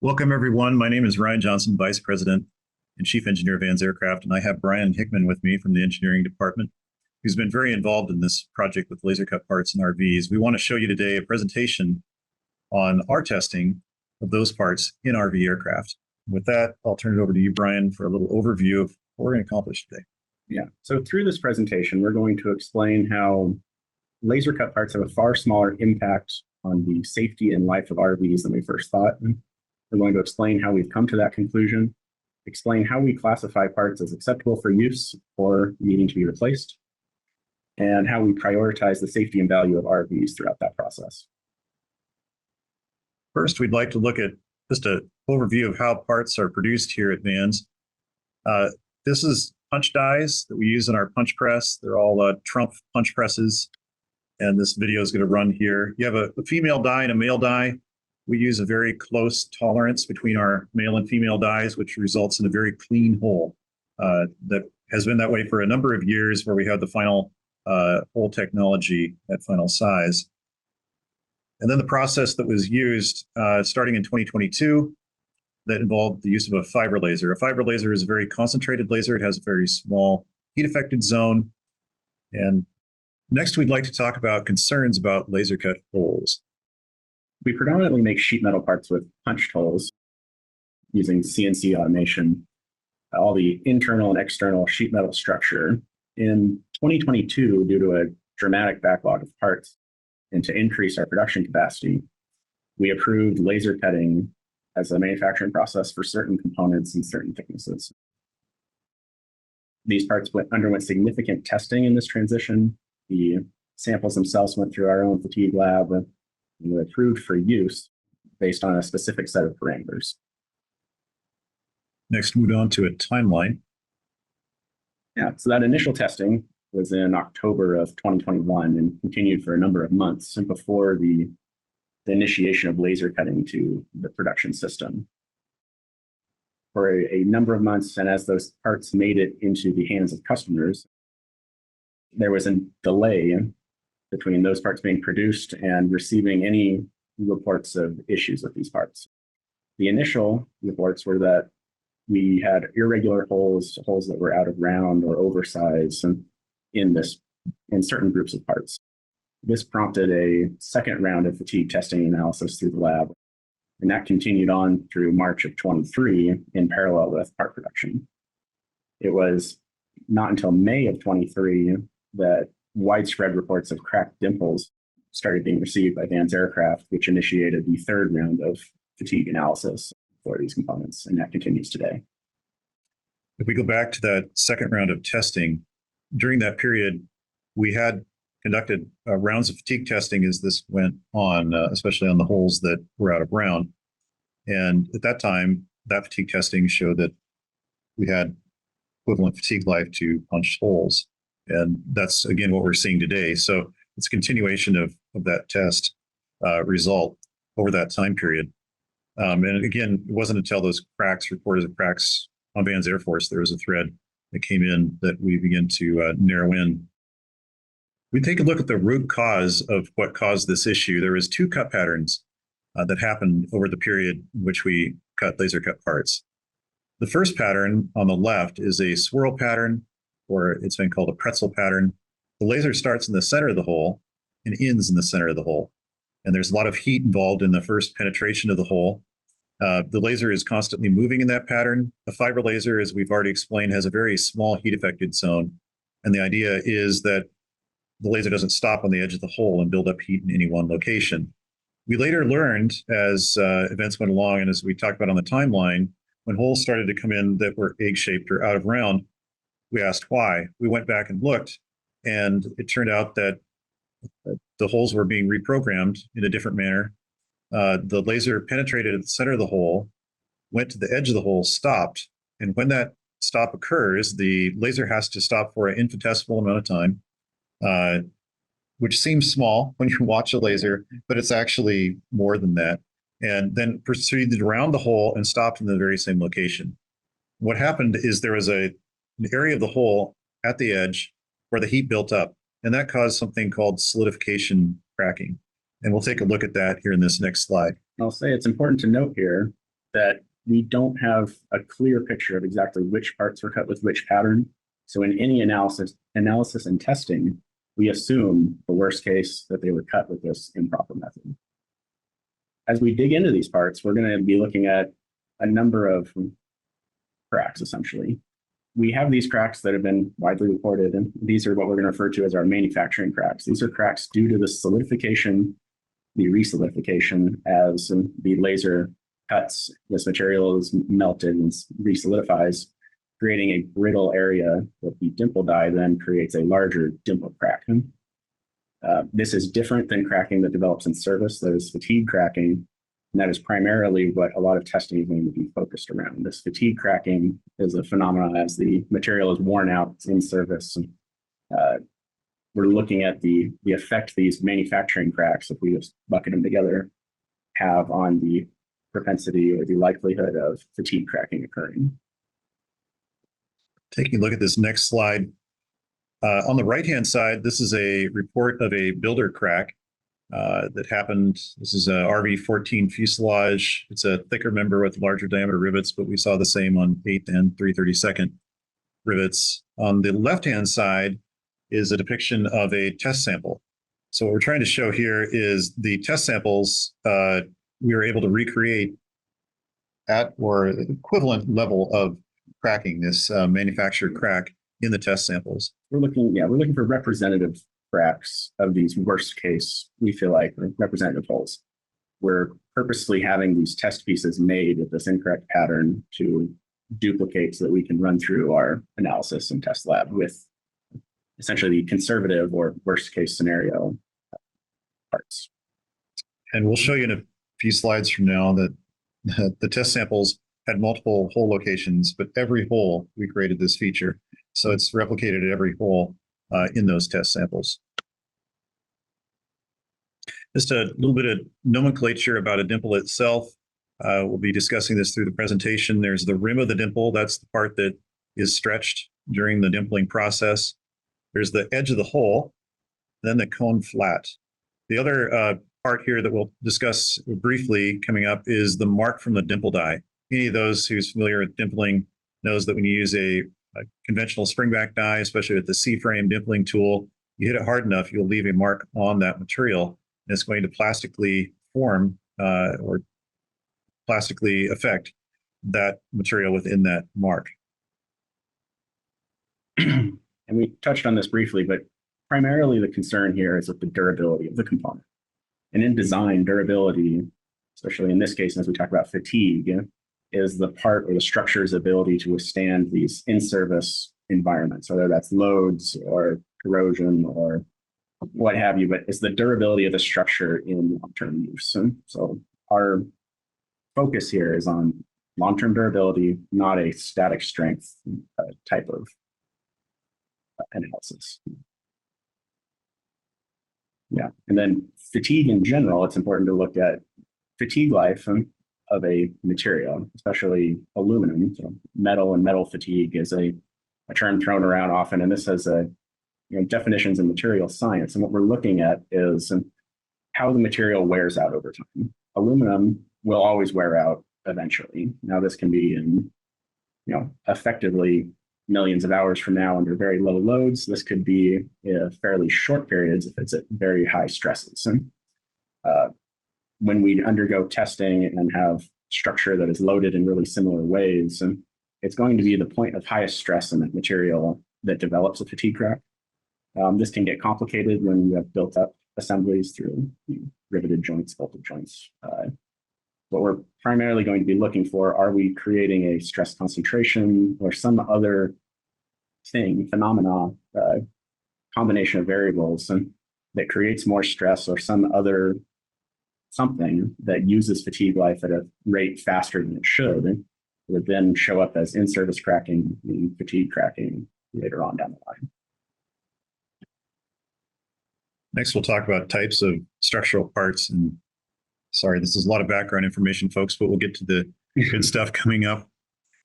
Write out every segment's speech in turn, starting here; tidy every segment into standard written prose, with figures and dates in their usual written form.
Welcome, everyone. My name is Ryan Johnson, Vice President and Chief Engineer of Vans Aircraft, and I have Brian Hickman with me from the engineering department, who's been very involved in this project with laser cut parts and RVs. We want to show you today a presentation on our testing of those parts in RV aircraft. With that, I'll turn it over to you, Brian, for a little overview of what we're going to accomplish today. Yeah, so through this presentation, we're going to explain how laser cut parts have a far smaller impact on the safety and life of RVs than we first thought. We're going to explain how we've come to that conclusion, explain how we classify parts as acceptable for use or needing to be replaced, and how we prioritize the safety and value of RVs throughout that process. First, we'd like to look at just an overview of how parts are produced here at Vans. This is punch dies that we use in our punch press. They're all Trump punch presses, and this video is going to run here. You have a female die and a male die. We use a very close tolerance between our male and female dies, which results in a very clean hole. That has been that way for a number of years, where we have the final hole technology at final size. And then the process that was used starting in 2022 that involved the use of a fiber laser. A fiber laser is a very concentrated laser. It has a very small heat affected zone. And next, we'd like to talk about concerns about laser cut holes. We predominantly make sheet metal parts with punched holes using CNC automation, all the internal and external sheet metal structure. In 2022, due to a dramatic backlog of parts and to increase our production capacity, we approved laser cutting as a manufacturing process for certain components and certain thicknesses. These parts underwent significant testing in this transition. The samples themselves went through our own fatigue lab and were approved for use based on a specific set of parameters. Next, move on to a timeline. Yeah, so that initial testing was in October of 2021 and continued for a number of months before the initiation of laser cutting to the production system. For a number of months, and as those parts made it into the hands of customers, there was a delay between those parts being produced and receiving any reports of issues with these parts. The initial reports were that we had irregular holes that were out of round or oversized in certain groups of parts. This prompted a second round of fatigue testing analysis through the lab, and that continued on through March of 23 in parallel with part production. It was not until May of 23 that widespread reports of cracked dimples started being received by Vans Aircraft, which initiated the third round of fatigue analysis for these components, and that continues today. If we go back to that second round of testing, during that period, we had conducted rounds of fatigue testing as this went on, especially on the holes that were out of round. And at that time, that fatigue testing showed that we had equivalent fatigue life to punched holes. And that's, again, what we're seeing today. So it's a continuation of that test result over that time period. And again, it wasn't until those reported of cracks on Vans Air Force, there was a thread that came in that we began to narrow in. We take a look at the root cause of what caused this issue. There was two cut patterns that happened over the period in which we cut laser cut parts. The first pattern on the left is a swirl pattern, or it's been called a pretzel pattern. The laser starts in the center of the hole and ends in the center of the hole. And there's a lot of heat involved in the first penetration of the hole. The laser is constantly moving in that pattern. A fiber laser, as we've already explained, has a very small heat affected zone. And the idea is that the laser doesn't stop on the edge of the hole and build up heat in any one location. We later learned, as events went along and as we talked about on the timeline, when holes started to come in that were egg-shaped or out of round, we asked why. We went back and looked, and it turned out that the holes were being reprogrammed in a different manner. The laser penetrated at the center of the hole, went to the edge of the hole, stopped. And when that stop occurs, the laser has to stop for an infinitesimal amount of time, which seems small when you watch a laser, but it's actually more than that. And then proceeded around the hole and stopped in the very same location. What happened is there was an area of the hole at the edge where the heat built up, and that caused something called solidification cracking. And we'll take a look at that here in this next slide. I'll say it's important to note here that we don't have a clear picture of exactly which parts were cut with which pattern. So in any analysis and testing, we assume the worst case that they were cut with this improper method. As we dig into these parts, we're going to be looking at a number of cracks, essentially. We have these cracks that have been widely reported, and these are what we're going to refer to as our manufacturing cracks. These are cracks due to the solidification, the resolidification, as the laser cuts, this material is melted and resolidifies, creating a brittle area that the dimple die then creates a larger dimple crack. This is different than cracking that develops in service, that is fatigue cracking, and that is primarily what a lot of testing is going to be focused around. This fatigue cracking is a phenomenon as the material is worn out in service. We're looking at the effect these manufacturing cracks, if we just bucket them together, have on the propensity or the likelihood of fatigue cracking occurring. Taking a look at this next slide. On the right-hand side, this is a report of a builder crack that happened. This is a RV14 fuselage. It's a thicker member with larger diameter rivets, but we saw the same on 8th and 332nd rivets. On the left-hand side is a depiction of a test sample. So what we're trying to show here is the test samples we were able to recreate at or equivalent level of cracking, this manufactured crack in the test samples. We're looking for representative cracks of these worst case, we feel like, representative holes. We're purposely having these test pieces made with this incorrect pattern to duplicate so that we can run through our analysis and test lab with essentially the conservative or worst case scenario parts. And we'll show you in a few slides from now that the test samples had multiple hole locations, but every hole we created this feature. So it's replicated at every hole in those test samples. Just a little bit of nomenclature about a dimple itself. We'll be discussing this through the presentation. There's the rim of the dimple. That's the part that is stretched during the dimpling process. There's the edge of the hole, then the cone flat. The other part here that we'll discuss briefly coming up is the mark from the dimple die. Any of those who's familiar with dimpling knows that when you use a conventional springback die, especially with the C-frame dimpling tool, you hit it hard enough, you'll leave a mark on that material, and it's going to plastically form or plastically affect that material within that mark. And we touched on this briefly, but primarily the concern here is with the durability of the component. And in design, durability, especially in this case, as we talk about fatigue, is the part or the structure's ability to withstand these in-service environments, whether that's loads or corrosion or what have you, but it's the durability of the structure in long-term use. And so our focus here is on long-term durability, not a static strength type of analysis. Yeah, and then fatigue in general, it's important to look at fatigue life of a material, especially aluminum. So metal and metal fatigue is a term thrown around often, and this has definitions in material science. And what we're looking at is how the material wears out over time. Aluminum will always wear out eventually. Now this can be in, effectively millions of hours from now under very low loads. This could be fairly short periods if it's at very high stresses. And when we undergo testing and have structure that is loaded in really similar ways, and it's going to be the point of highest stress in that material that develops a fatigue crack. This can get complicated when you have built up assemblies through riveted joints, bolted joints. What we're primarily going to be looking for, are we creating a stress concentration or some other phenomena, combination of variables that creates more stress, or some other something that uses fatigue life at a rate faster than it should, and would then show up as in-service cracking and fatigue cracking later on down the line. Next, we'll talk about types of structural parts. And sorry, this is a lot of background information, folks, but we'll get to the good stuff coming up.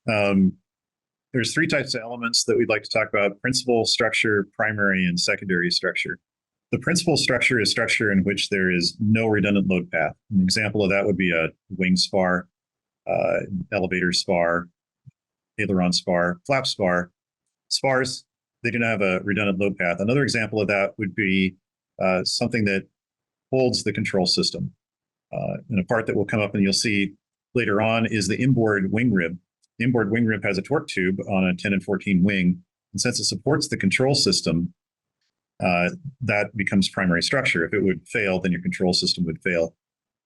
There's three types of elements that we'd like to talk about: principal structure, primary, and secondary structure. The principal structure is structure in which there is no redundant load path. An example of that would be a wing spar. elevator spar, aileron spar, flap spar. Spars, they do not have a redundant load path. Another example of that would be something that holds the control system. And a part that will come up and you'll see later on is the inboard wing rib. The inboard wing rib has a torque tube on a 10 and 14 wing. And since it supports the control system, that becomes primary structure. If it would fail, then your control system would fail.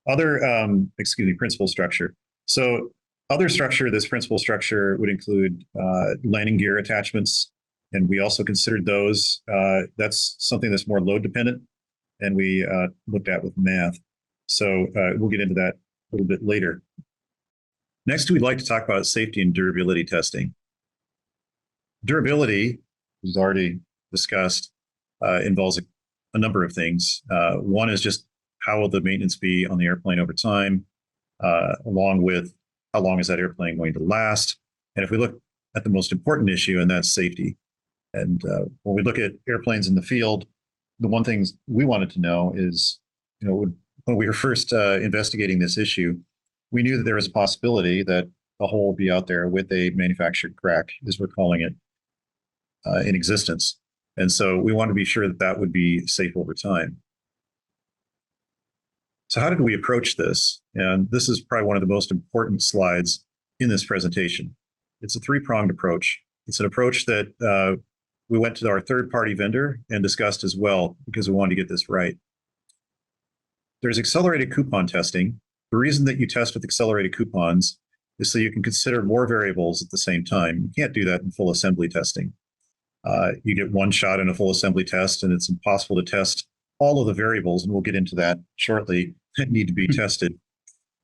Principal structure. So other structure, this principal structure would include landing gear attachments. And we also considered those. That's something that's more load dependent. And we looked at with math. So we'll get into that a little bit later. Next, we'd like to talk about safety and durability testing. Durability, as already discussed, involves a number of things. One is just how will the maintenance be on the airplane over time, along with how long is that airplane going to last. And if we look at the most important issue, and that's safety. And when we look at airplanes in the field, the one thing we wanted to know is, when we were first investigating this issue, we knew that there was a possibility that a hole would be out there with a manufactured crack, as we're calling it, in existence. And so we wanted to be sure that that would be safe over time. So how did we approach this? And this is probably one of the most important slides in this presentation. It's a three-pronged approach. It's an approach that we went to our third-party vendor and discussed as well, because we wanted to get this right. There's accelerated coupon testing. The reason that you test with accelerated coupons is so you can consider more variables at the same time. You can't do that in full assembly testing. You get one shot in a full assembly test, and it's impossible to test all of the variables, and we'll get into that shortly, that need to be tested.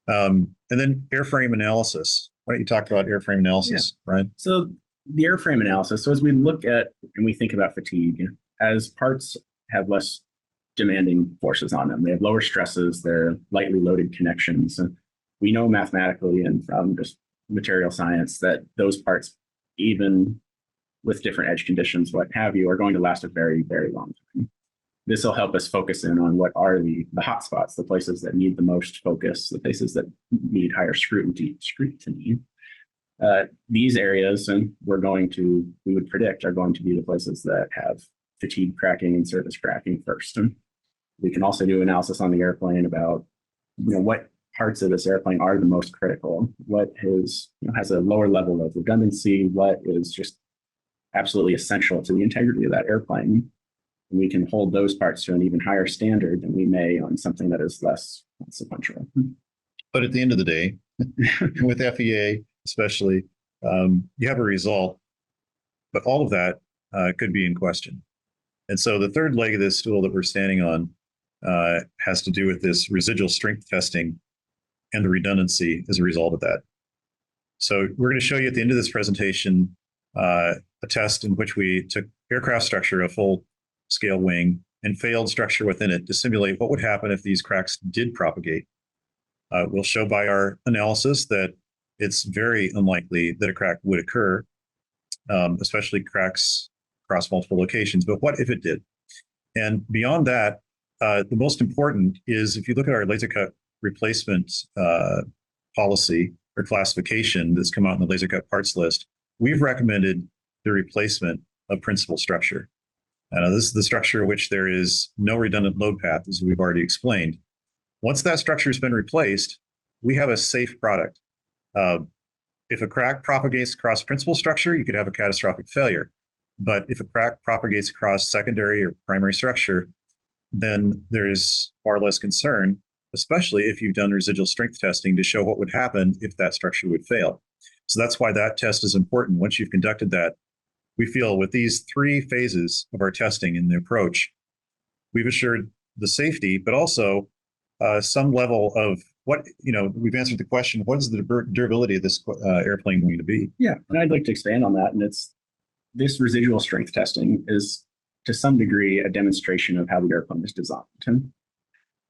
And then airframe analysis. Why don't you talk about airframe analysis, Ryan? So the airframe analysis, so as we look at and we think about fatigue, as parts have less demanding forces on them, they have lower stresses, they're lightly loaded connections. And we know mathematically and from just material science that those parts, even with different edge conditions, what have you, are going to last a very, very long time. This will help us focus in on what are the hot spots, the places that need the most focus, the places that need higher scrutiny. These areas, and we would predict, are going to be the places that have fatigue cracking and surface cracking first. And we can also do analysis on the airplane about, what parts of this airplane are the most critical, what is, has a lower level of redundancy, what is just absolutely essential to the integrity of that airplane. And we can hold those parts to an even higher standard than we may on something that is less consequential. But at the end of the day, with FEA especially, you have a result, but all of that could be in question. And so the third leg of this stool that we're standing on has to do with this residual strength testing and the redundancy as a result of that. So we're going to show you at the end of this presentation a test in which we took aircraft structure, a full scale wing, and failed structure within it to simulate what would happen if these cracks did propagate. We'll show by our analysis that it's very unlikely that a crack would occur, especially cracks across multiple locations. But what if it did? And beyond that, the most important is if you look at our laser cut replacement policy or classification that's come out in the laser cut parts list, we've recommended the replacement of principal structure. This is the structure in which there is no redundant load path, as we've already explained. Once that structure has been replaced, we have a safe product. If a crack propagates across principal structure, you could have a catastrophic failure. But if a crack propagates across secondary or primary structure, then there's far less concern, especially if you've done residual strength testing to show what would happen if that structure would fail. So that's why that test is important. Once you've conducted that, we feel with these three phases of our testing in the approach, we've assured the safety, but also some level of what, we've answered the question, what is the durability of this airplane going to be? Yeah, and I'd like to expand on that. And it's this residual strength testing is to some degree a demonstration of how the airplane is designed. And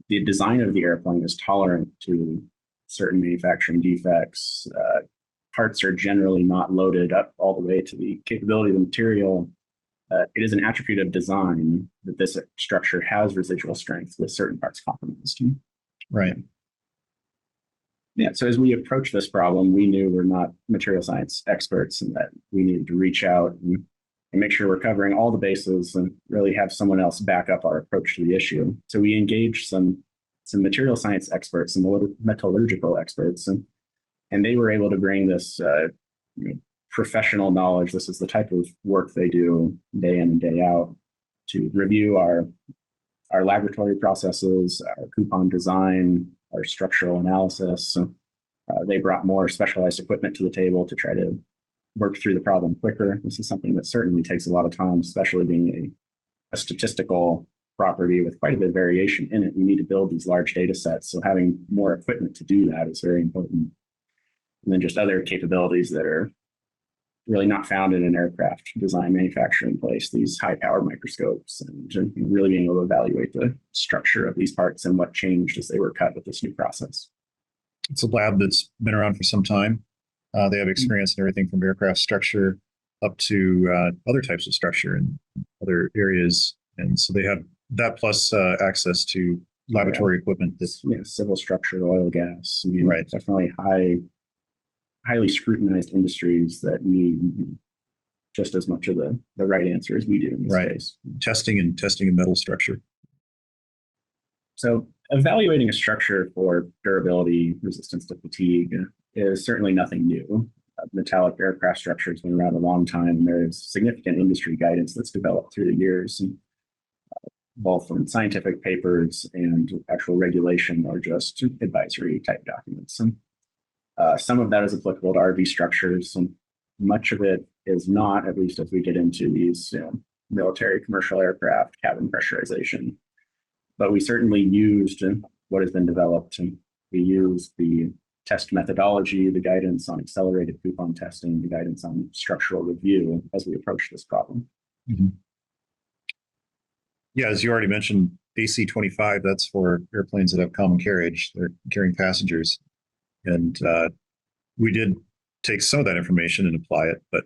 the design of the airplane is tolerant to certain manufacturing defects. Parts are generally not loaded up all the way to the capability of the material. It is an attribute of design that this structure has residual strength with certain parts compromised. Right. Yeah, so as we approach this problem, we knew we're not material science experts and that we needed to reach out and make sure we're covering all the bases and really have someone else back up our approach to the issue. So we engaged some material science experts, some metallurgical experts, and they were able to bring this professional knowledge. This is the type of work they do day in and day out to review our laboratory processes, our coupon design, our structural analysis. They brought more specialized equipment to the table to try to work through the problem quicker. This is something that certainly takes a lot of time, especially being a statistical property with quite a bit of variation in it. You need to build these large data sets. So having more equipment to do that is very important. And then just other capabilities that are really not found in an aircraft design manufacturing place, these high powered microscopes, and really being able to evaluate the structure of these parts and what changed as they were cut with this new process. It's a lab that's been around for some time. They have experience in everything from aircraft structure up to other types of structure in other areas. And so they have that plus access to laboratory equipment. That's civil structure, oil, gas. Right. Definitely highly scrutinized industries that need just as much of the right answer as we do in this case. Testing and metal structure. So evaluating a structure for durability, resistance to fatigue is certainly nothing new. Metallic aircraft structure has been around a long time, and there is significant industry guidance that's developed through the years, both from scientific papers and actual regulation or just advisory type documents. And some of that is applicable to RV structures, and much of it is not, at least as we get into these military commercial aircraft, cabin pressurization. But we certainly used what has been developed, and we used the test methodology, the guidance on accelerated coupon testing, the guidance on structural review as we approach this problem. Mm-hmm. Yeah, as you already mentioned, AC-25, that's for airplanes that have common carriage. They're carrying passengers. And we did take some of that information and apply it. But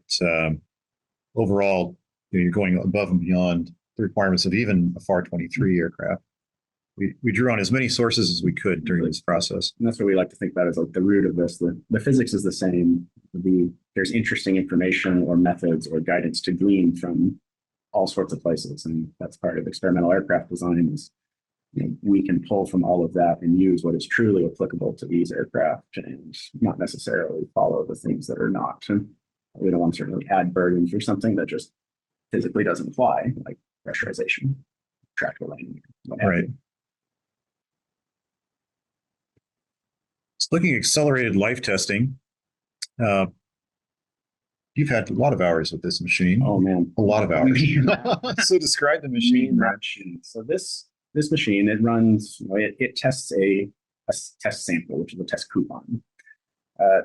overall, you're going above and beyond the requirements of even a FAR-23 aircraft. We drew on as many sources as we could during this process. And that's what we like to think about as like the root of this. The physics is the same. There's interesting information or methods or guidance to glean from all sorts of places. And that's part of experimental aircraft design is we can pull from all of that and use what is truly applicable to these aircraft and not necessarily follow the things that are not. And we don't want to certainly add burdens or something that just physically doesn't apply, like pressurization, tractor landing. Right. So looking at accelerated life testing, you've had a lot of hours with this machine. Oh man, a lot of hours. So describe the machine. So this machine, it runs, it tests a test sample, which is a test coupon.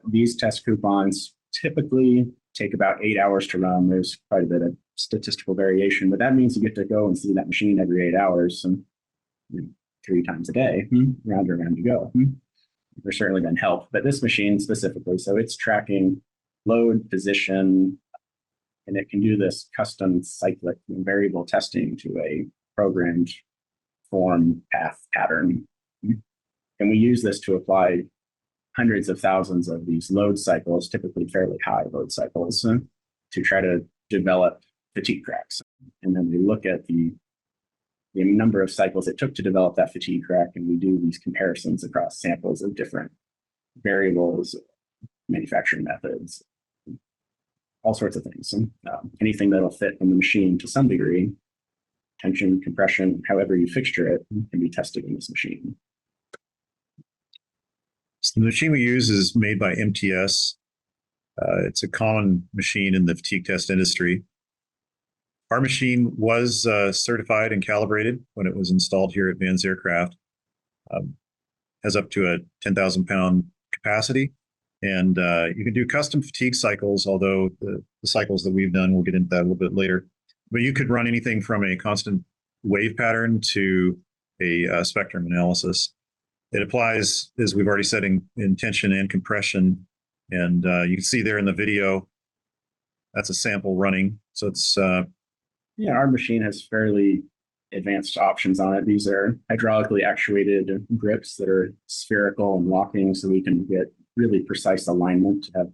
These test coupons typically take about 8 hours to run. There's quite a bit of statistical variation, but that means you get to go and see that machine every 8 hours and 3 times a day, round and round you go. There's certainly been help, but this machine specifically, so it's tracking load, position, and it can do this custom cyclic variable testing to a programmed form, path, pattern. And we use this to apply hundreds of thousands of these load cycles, typically fairly high load cycles, to try to develop fatigue cracks. And then we look at the number of cycles it took to develop that fatigue crack, and we do these comparisons across samples of different variables, manufacturing methods, all sorts of things. And anything that'll fit in the machine to some degree, tension, compression, however you fixture it, can be tested in this machine. So the machine we use is made by MTS. It's a common machine in the fatigue test industry. Our machine was certified and calibrated when it was installed here at Van's Aircraft. Has up to a 10,000 pound capacity. And you can do custom fatigue cycles, although the cycles that we've done, we'll get into that a little bit later. But you could run anything from a constant wave pattern to a spectrum analysis. It applies, as we've already said, in tension and compression. And you can see there in the video, that's a sample running. So it's... yeah, our machine has fairly advanced options on it. These are hydraulically actuated grips that are spherical and locking, so we can get really precise alignment to have,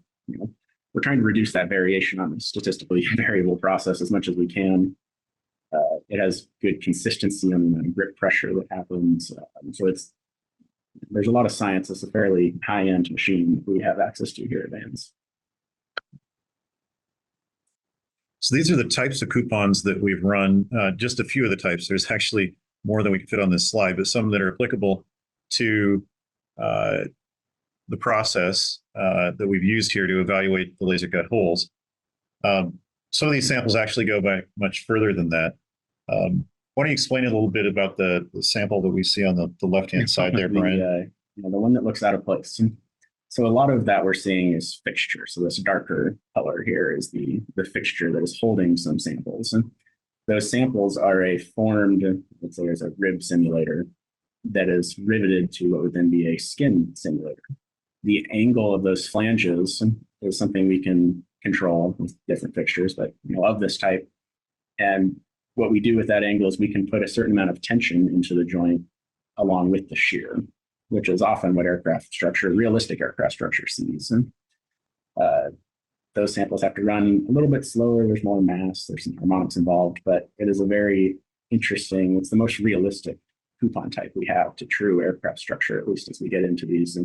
we're trying to reduce that variation on the statistically variable process as much as we can. It has good consistency on the grip pressure that happens. So there's a lot of science. It's a fairly high-end machine we have access to here at Vans. So these are the types of coupons that we've run, just a few of the types. There's actually more than we can fit on this slide, but some that are applicable to the process that we've used here to evaluate the laser cut holes. Some of these samples actually go back much further than that. Why don't you explain a little bit about the sample that we see on the left-hand side there, Brian? The one that looks out of place. So a lot of that we're seeing is fixture. So this darker color here is the fixture that is holding some samples. And those samples are a formed, let's say there's a rib simulator that is riveted to what would then be a skin simulator. The angle of those flanges is something we can control with different fixtures, but of this type. And what we do with that angle is we can put a certain amount of tension into the joint along with the shear, which is often what realistic aircraft structure sees. And those samples have to run a little bit slower. There's more mass, there's some harmonics involved, but it is a very interesting, it's the most realistic coupon type we have to true aircraft structure, at least as we get into these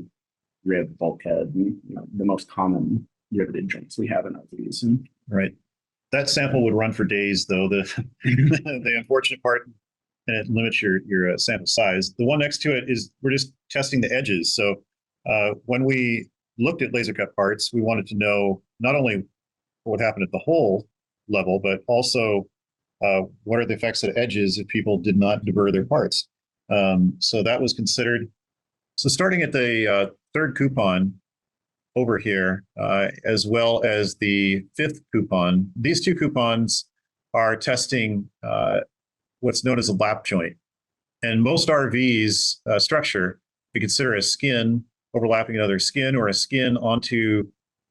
rib, bulkhead, and the most common riveted joints we have in these. Right. That sample would run for days, though. The unfortunate part, and it limits your sample size. The one next to it is we're just testing the edges. So when we looked at laser cut parts, we wanted to know not only what would happen at the hole level, but also what are the effects at edges if people did not deburr their parts. So that was considered. So starting at the third coupon over here, as well as the fifth coupon, these two coupons are testing what's known as a lap joint. And most RVs structure, we consider a skin overlapping another skin or a skin onto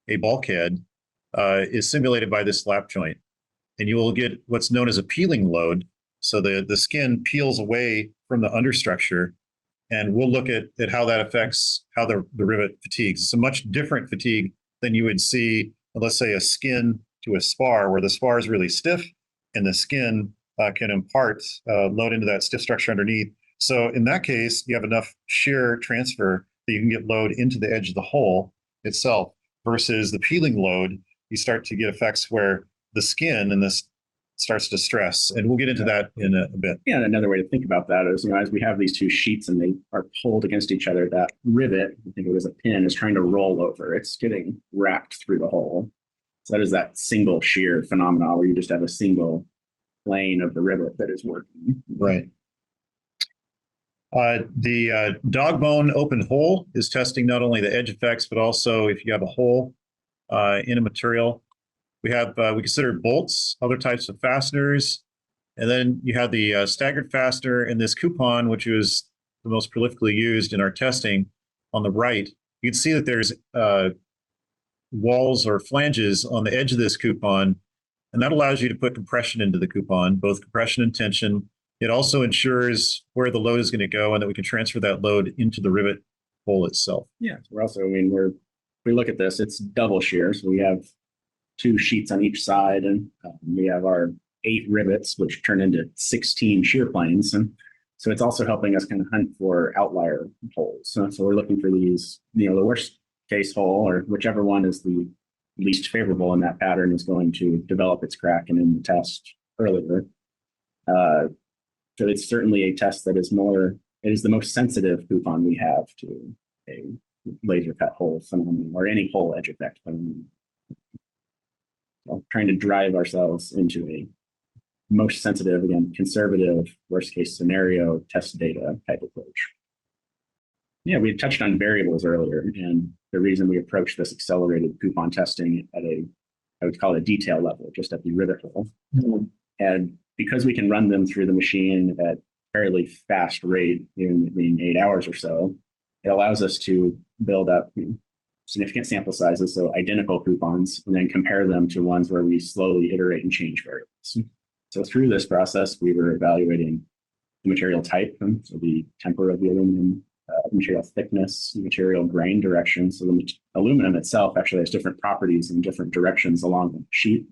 a bulkhead is simulated by this lap joint. And you will get what's known as a peeling load. So the skin peels away from the understructure. And we'll look at how that affects how the rivet fatigues. It's a much different fatigue than you would see, let's say, a skin to a spar, where the spar is really stiff and the skin can impart load into that stiff structure underneath. So in that case, you have enough shear transfer that you can get load into the edge of the hole itself, versus the peeling load, you start to get effects where the skin and this starts to stress. And we'll get into that in a bit. Yeah, another way to think about that is, as we have these two sheets and they are pulled against each other, that rivet, I think it was a pin, is trying to roll over. It's getting wrapped through the hole. So that is that single shear phenomena where you just have a single plane of the rivet that is working. Right. The dog bone open hole is testing not only the edge effects, but also if you have a hole in a material. We consider bolts, other types of fasteners, and then you have the staggered fastener in this coupon, which was the most prolifically used in our testing on the right. You can see that there's walls or flanges on the edge of this coupon, and that allows you to put compression into the coupon, both compression and tension. It also ensures where the load is going to go and that we can transfer that load into the rivet hole itself. Yeah, we're also, we look at this, it's double shear. So we have two sheets on each side, and we have our 8 rivets, which turn into 16 shear planes. And so it's also helping us kind of hunt for outlier holes. So we're looking for these, the worst case hole, or whichever one is the least favorable in that pattern, is going to develop its crack and in the test earlier. So it's certainly a test that is it is the most sensitive coupon we have to a laser cut hole phenomenon, or any hole edge effect phenomenon. Trying to drive ourselves into a most sensitive, again, conservative, worst case scenario test data type approach. Yeah, we touched on variables earlier, and the reason we approach this accelerated coupon testing at I would call it a detail level, just at the rivet hole. Mm-hmm. And because we can run them through the machine at fairly fast rate, in 8 hours or so, it allows us to build up significant sample sizes, so identical coupons, and then compare them to ones where we slowly iterate and change variables. So through this process, we were evaluating the material type, so the temper of the aluminum, material thickness, material grain direction. So the aluminum itself actually has different properties in different directions along the sheet.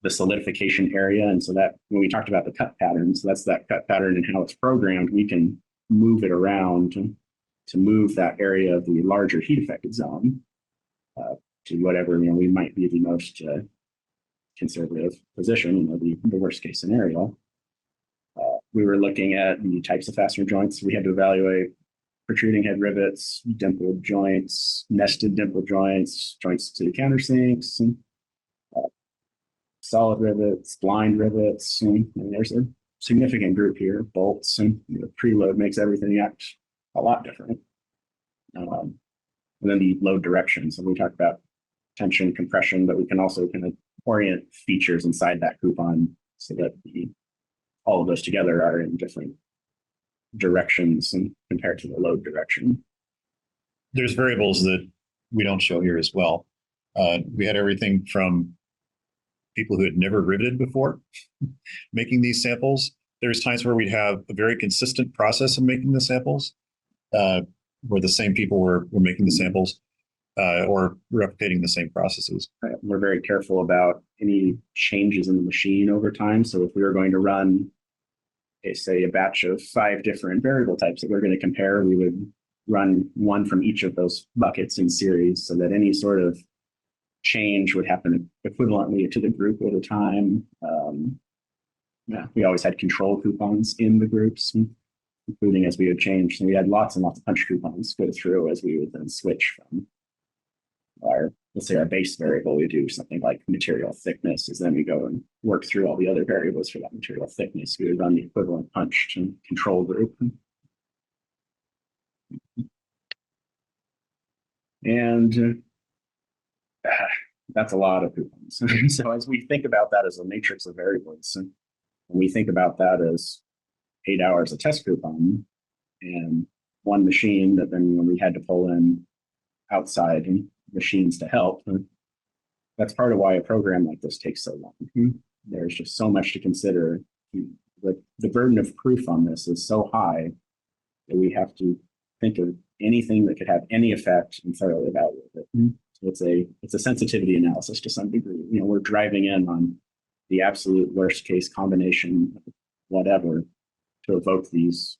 The solidification area, and so that when we talked about the cut pattern, so that's that cut pattern and how it's programmed, we can move it around to move that area of the larger heat affected zone to whatever we might be the most conservative position, the worst case scenario. We were looking at the types of fastener joints. We had to evaluate protruding head rivets, dimpled joints, nested dimple joints, joints to the countersinks, and solid rivets, blind rivets. And there's a significant group here. Bolts and preload makes everything act a lot different. And then the load direction. So we talked about tension, compression, but we can also kind of orient features inside that coupon so that all of those together are in different directions and compared to the load direction. There's variables that we don't show here as well. We had everything from people who had never riveted before making these samples. There's times where we'd have a very consistent process of making the samples, where the same people were making the samples or replicating the same processes. We're very careful about any changes in the machine over time. So if we were going to run, say, a batch of 5 different variable types that we're going to compare, we would run one from each of those buckets in series so that any sort of change would happen equivalently to the group over time. We always had control coupons in the groups, including as we would change. So we had lots and lots of punch coupons go through as we would then switch from let's say our base variable. We do something like material thickness, is then we go and work through all the other variables for that material thickness. We would run the equivalent punch to control group. And that's a lot of coupons. So as we think about that as a matrix of variables, and we think about that as 8 hours of test coupon and one machine that then we had to pull in outside machines to help. That's part of why a program like this takes so long. There's just so much to consider. The burden of proof on this is so high that we have to think of anything that could have any effect and thoroughly evaluate it. So it's a sensitivity analysis to some degree. We're driving in on the absolute worst case combination, whatever, to evoke these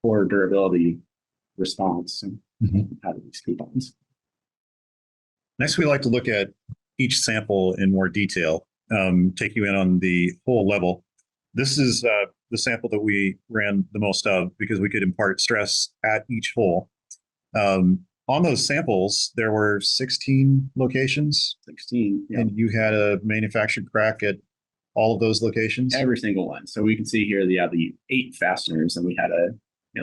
poor durability response out of these coupons. Next, we like to look at each sample in more detail, take you in on the whole level. This is the sample that we ran the most of because we could impart stress at each hole. On those samples, there were 16 locations. 16. Yeah. And you had a manufactured crack at all of those locations? Every single one. So we can see here the 8 fasteners, and we had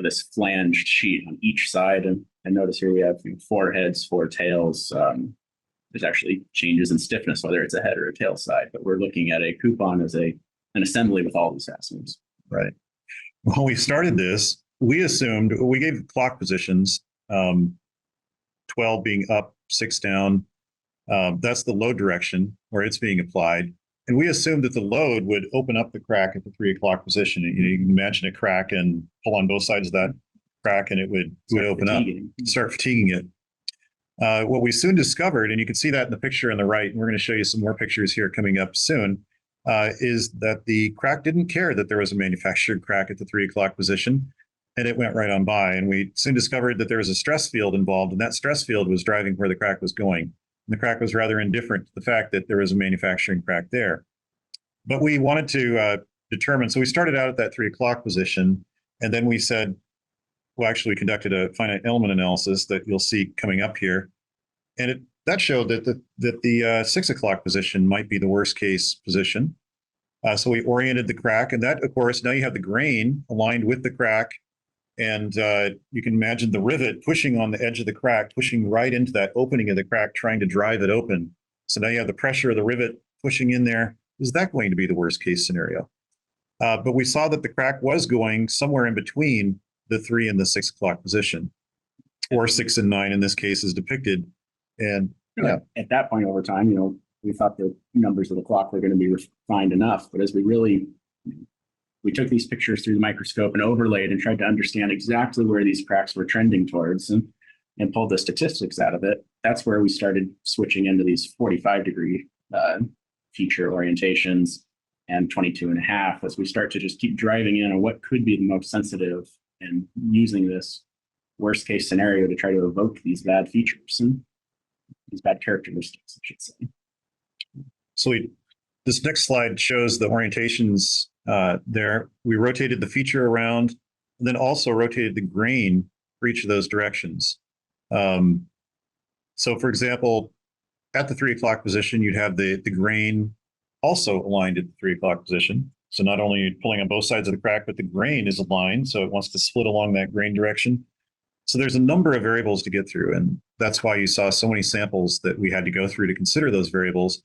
this flanged sheet on each side. And notice here we have 4 heads, 4 tails. There's actually changes in stiffness, whether it's a head or a tail side. But we're looking at a coupon as an assembly with all these fasteners. Right. When we started this, we assumed, we gave clock positions, 12 being up, 6 down. That's the load direction where it's being applied. And we assumed that the load would open up the crack at the 3 o'clock position. You can imagine a crack and pull on both sides of that crack and it would open up, start fatiguing it. What we soon discovered, and you can see that in the picture on the right, and we're going to show you some more pictures here coming up soon, is that the crack didn't care that there was a manufactured crack at the 3 o'clock position, and it went right on by. And we soon discovered that there was a stress field involved, and that stress field was driving where the crack was going. And the crack was rather indifferent to the fact that there was a manufacturing crack there. But we wanted to determine, so we started out at that 3 o'clock position, and then we said, well, actually, we conducted a finite element analysis that you'll see coming up here. And that showed that the 6 o'clock position might be the worst case position. So we oriented the crack, and that, of course, now you have the grain aligned with the crack. And you can imagine the rivet pushing on the edge of the crack, pushing right into that opening of the crack, trying to drive it open. So now you have the pressure of the rivet pushing in there. Is that going to be the worst case scenario? But we saw that the crack was going somewhere in between the 3 and the 6 o'clock position, or 6 and 9 in this case is depicted. And at that point over time, we thought the numbers of the clock were going to be refined enough. But as we really we took these pictures through the microscope and overlaid and tried to understand exactly where these cracks were trending towards and pulled the statistics out of it. That's where we started switching into these 45-degree feature orientations and 22.5 as we start to just keep driving in on what could be the most sensitive and using this worst case scenario to try to evoke these bad features and these bad characteristics, I should say. So this next slide shows the orientations there. We rotated the feature around, and then also rotated the grain for each of those directions. So for example, at the 3 o'clock position, you'd have the grain also aligned at the 3 o'clock position. So not only are you pulling on both sides of the crack, but the grain is aligned, so it wants to split along that grain direction. So there's a number of variables to get through, and that's why you saw so many samples that we had to go through to consider those variables.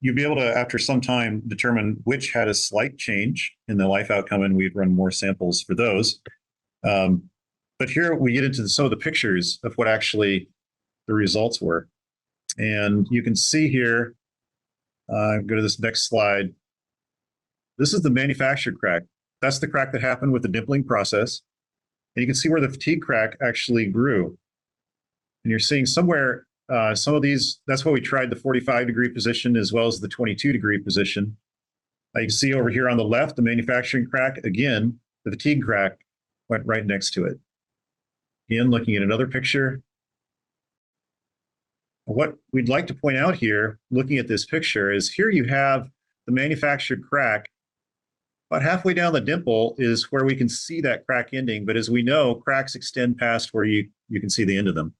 You'd be able to, after some time, determine which had a slight change in the life outcome, and we'd run more samples for those. But here we get into some of the pictures of what actually the results were. And you can see here, go to this next slide. This is the manufactured crack. That's the crack that happened with the dimpling process. And you can see where the fatigue crack actually grew. And you're seeing somewhere, some of these, that's why we tried the 45-degree position as well as the 22-degree position. You can see over here on the left, the manufacturing crack, again, the fatigue crack went right next to it. Again, looking at another picture. What we'd like to point out here, looking at this picture, is here you have the manufactured crack. About halfway down the dimple is where we can see that crack ending, but as we know, cracks extend past where you can see the end of them.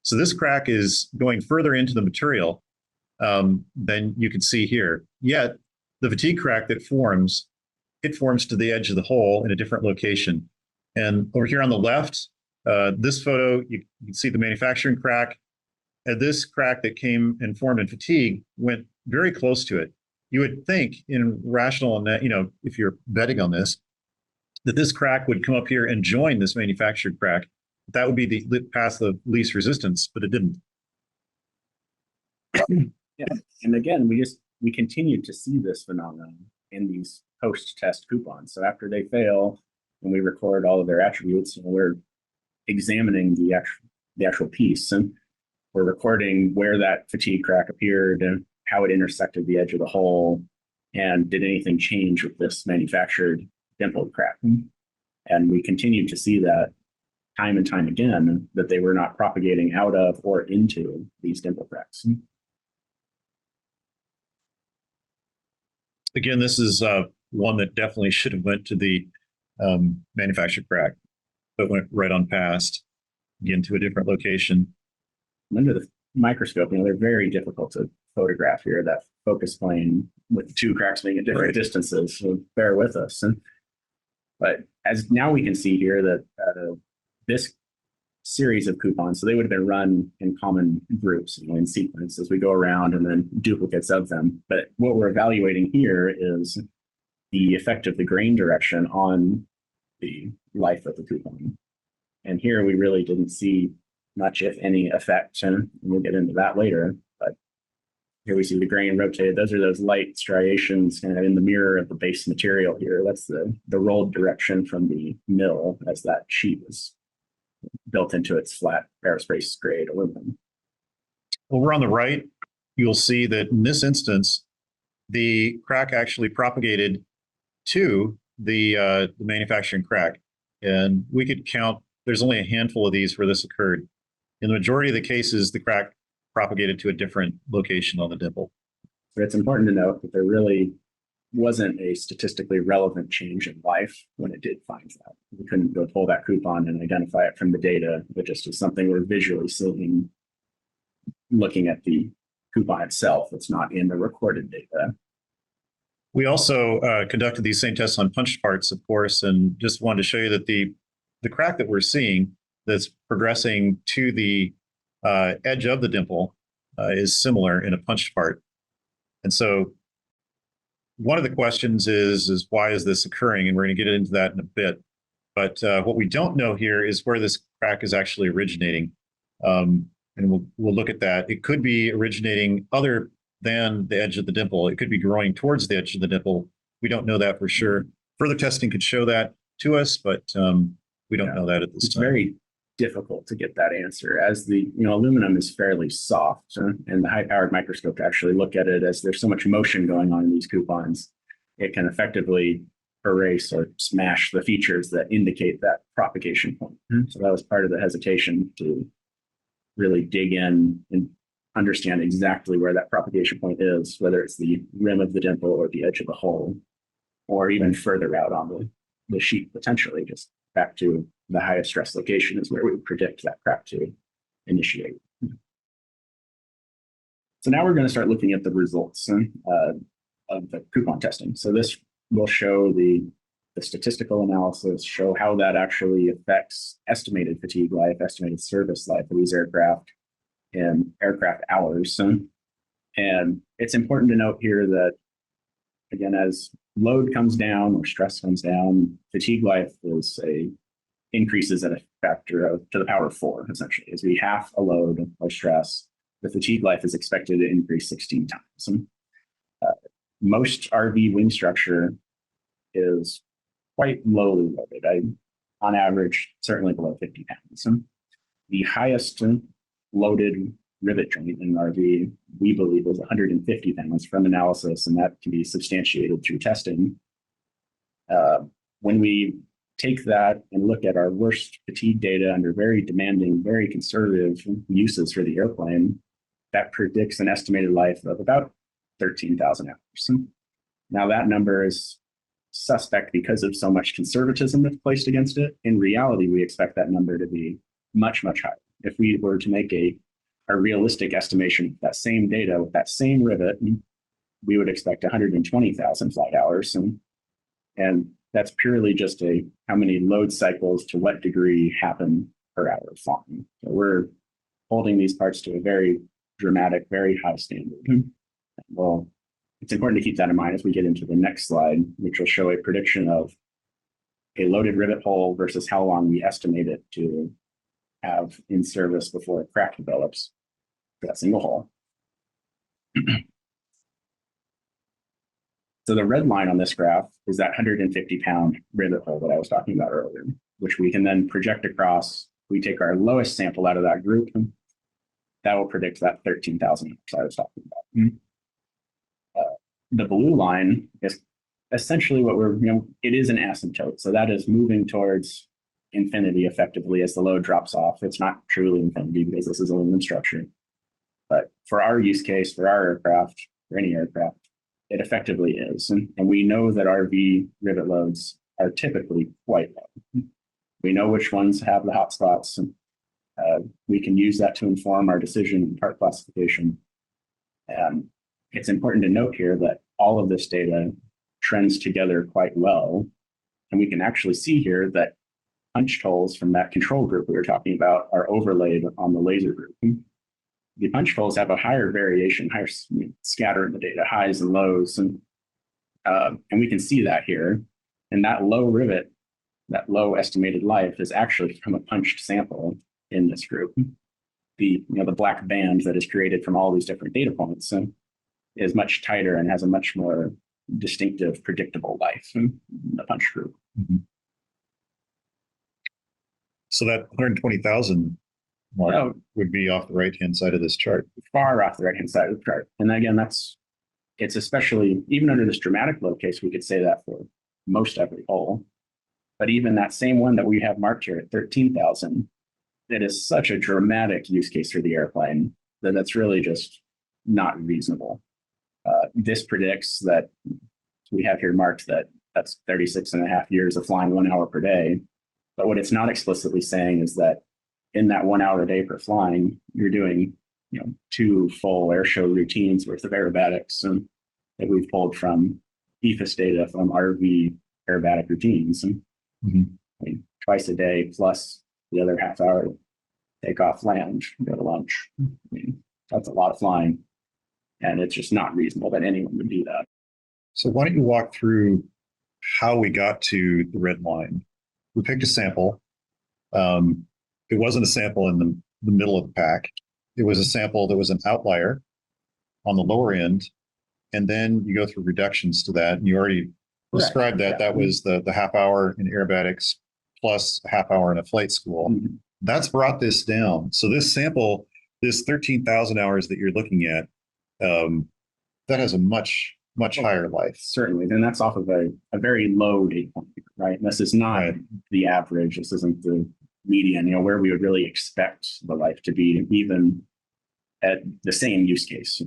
So this crack is going further into the material than you can see here. Yet, the fatigue crack that forms, it forms to the edge of the hole in a different location. And over here on the left, this photo, you can see the manufacturing crack. And this crack that came and formed in fatigue went very close to it. You would think in rational, if you're betting on this, that this crack would come up here and join this manufactured crack. That would be the path of least resistance, but it didn't. Yeah, and again, we continued to see this phenomenon in these post-test coupons. So after they fail, and we record all of their attributes, and we're examining the actual piece, and we're recording where that fatigue crack appeared and how it intersected the edge of the hole, and did anything change with this manufactured dimple crack. And we continued to see that time and time again, that they were not propagating out of or into these dimple cracks. Again, this is one that definitely should have went to the manufactured crack, but went right on past, again, to a different location. Under the microscope, they're very difficult to photograph here, that focus plane with the two cracks being at different distances, so bear with us. But as now we can see here that this series of coupons, so they would have been run in common groups, in sequence as we go around, and then duplicates of them. But what we're evaluating here is the effect of the grain direction on the life of the coupon. And here we really didn't see much, if any, effect, and we'll get into that later. But here we see the grain rotated. Those are those light striations kind of in the mirror of the base material here. That's the rolled direction from the mill as that sheet was built into its flat aerospace grade aluminum. Over on the right, you'll see that in this instance, the crack actually propagated to the manufacturing crack. And we could count, there's only a handful of these where this occurred. In the majority of the cases, the crack propagated to a different location on the dimple. But it's important to note that there really wasn't a statistically relevant change in life when it did find that. We couldn't go pull that coupon and identify it from the data. It just was something we're visually seeing, looking at the coupon itself. It's not in the recorded data. We also conducted these same tests on punched parts, of course, and just wanted to show you that the crack that we're seeing that's progressing to the edge of the dimple is similar in a punched part. And so one of the questions is why is this occurring? And we're going to get into that in a bit. But what we don't know here is where this crack is actually originating. And we'll look at that. It could be originating other than the edge of the dimple. It could be growing towards the edge of the dimple. We don't know that for sure. Further testing could show that to us, but we don't know that at this It's time. very difficult to get that answer, as the aluminum is fairly soft, and the high-powered microscope to actually look at it, as there's so much motion going on in these coupons, it can effectively erase or smash the features that indicate that propagation point. So that was part of the hesitation to really dig in and understand exactly where that propagation point is, whether it's the rim of the dimple or the edge of the hole, or even further out on the sheet, potentially just back to the highest stress location is where we would predict that crack to initiate. So now we're going to start looking at the results of the coupon testing. So this will show the statistical analysis, show how that actually affects estimated fatigue life, estimated service life of these aircraft in aircraft hours. And it's important to note here that, again, as load comes down or stress comes down, fatigue life increases at a factor of to the power of 4, essentially. As we half a load or stress, the fatigue life is expected to increase 16 times. Most RV wing structure is quite lowly loaded. On average, certainly below 50 pounds. The highest loaded rivet joint in an RV, we believe, was 150 pounds from analysis, and that can be substantiated through testing. When we take that and look at our worst fatigue data under very demanding, very conservative uses for the airplane, that predicts an estimated life of about 13,000 hours. Now that number is suspect because of so much conservatism that's placed against it. In reality, we expect that number to be much, much higher. If we were to make a realistic estimation of that same data with that same rivet, we would expect 120,000 flight hours. And that's purely just how many load cycles to what degree happen per hour of flying. So we're holding these parts to a very dramatic, very high standard. Well, it's important to keep that in mind as we get into the next slide, which will show a prediction of a loaded rivet hole versus how long we estimate it to have in service before a crack develops for that single hole. So the red line on this graph is that 150-pound rivet hole that I was talking about earlier, which we can then project across. We take our lowest sample out of that group. That will predict that 13,000 I was talking about. The blue line is essentially what it is an asymptote. So that is moving towards infinity effectively as the load drops off. It's not truly infinity because this is aluminum structure. But for our use case, for our aircraft, for any aircraft, it effectively is. And we know that RV rivet loads are typically quite low. We know which ones have the hot spots. And we can use that to inform our decision in part classification. And it's important to note here that all of this data trends together quite well. And we can actually see here that punched holes from that control group we were talking about are overlaid on the laser group. The punched holes have a higher variation, higher scatter in the data, highs and lows. And we can see that here. And that low rivet, that low estimated life is actually from a punched sample in this group. The black band that is created from all these different data points is much tighter and has a much more distinctive, predictable life in the punch group. So that 120,000 mark would be off the right-hand side of this chart. Far off the right-hand side of the chart. And again, it's especially, even under this dramatic load case, we could say that for most every hole. But even that same one that we have marked here at 13,000, it is such a dramatic use case for the airplane that that's really just not reasonable. This predicts that we have here marked that that's 36 and a half years of flying 1 hour per day. But what it's not explicitly saying is that in that 1 hour a day per flying, you're doing 2 full air show routines worth of aerobatics that we've pulled from EFIS data from RV aerobatic routines. Twice a day plus the other half hour take off, land, go to lunch. That's a lot of flying. And it's just not reasonable that anyone would do that. So why don't you walk through how we got to the red line? We picked a sample. It wasn't a sample in the middle of the pack. It was a sample that was an outlier on the lower end. And then you go through reductions to that. And you already described that, that was the half hour in aerobatics plus a half hour in a flight school. That's brought this down. So this sample, this 13,000 hours that you're looking at, that has a much higher life. Certainly. Then that's off of a very low data point, right? And this is not the average. This isn't the median, where we would really expect the life to be, even at the same use case.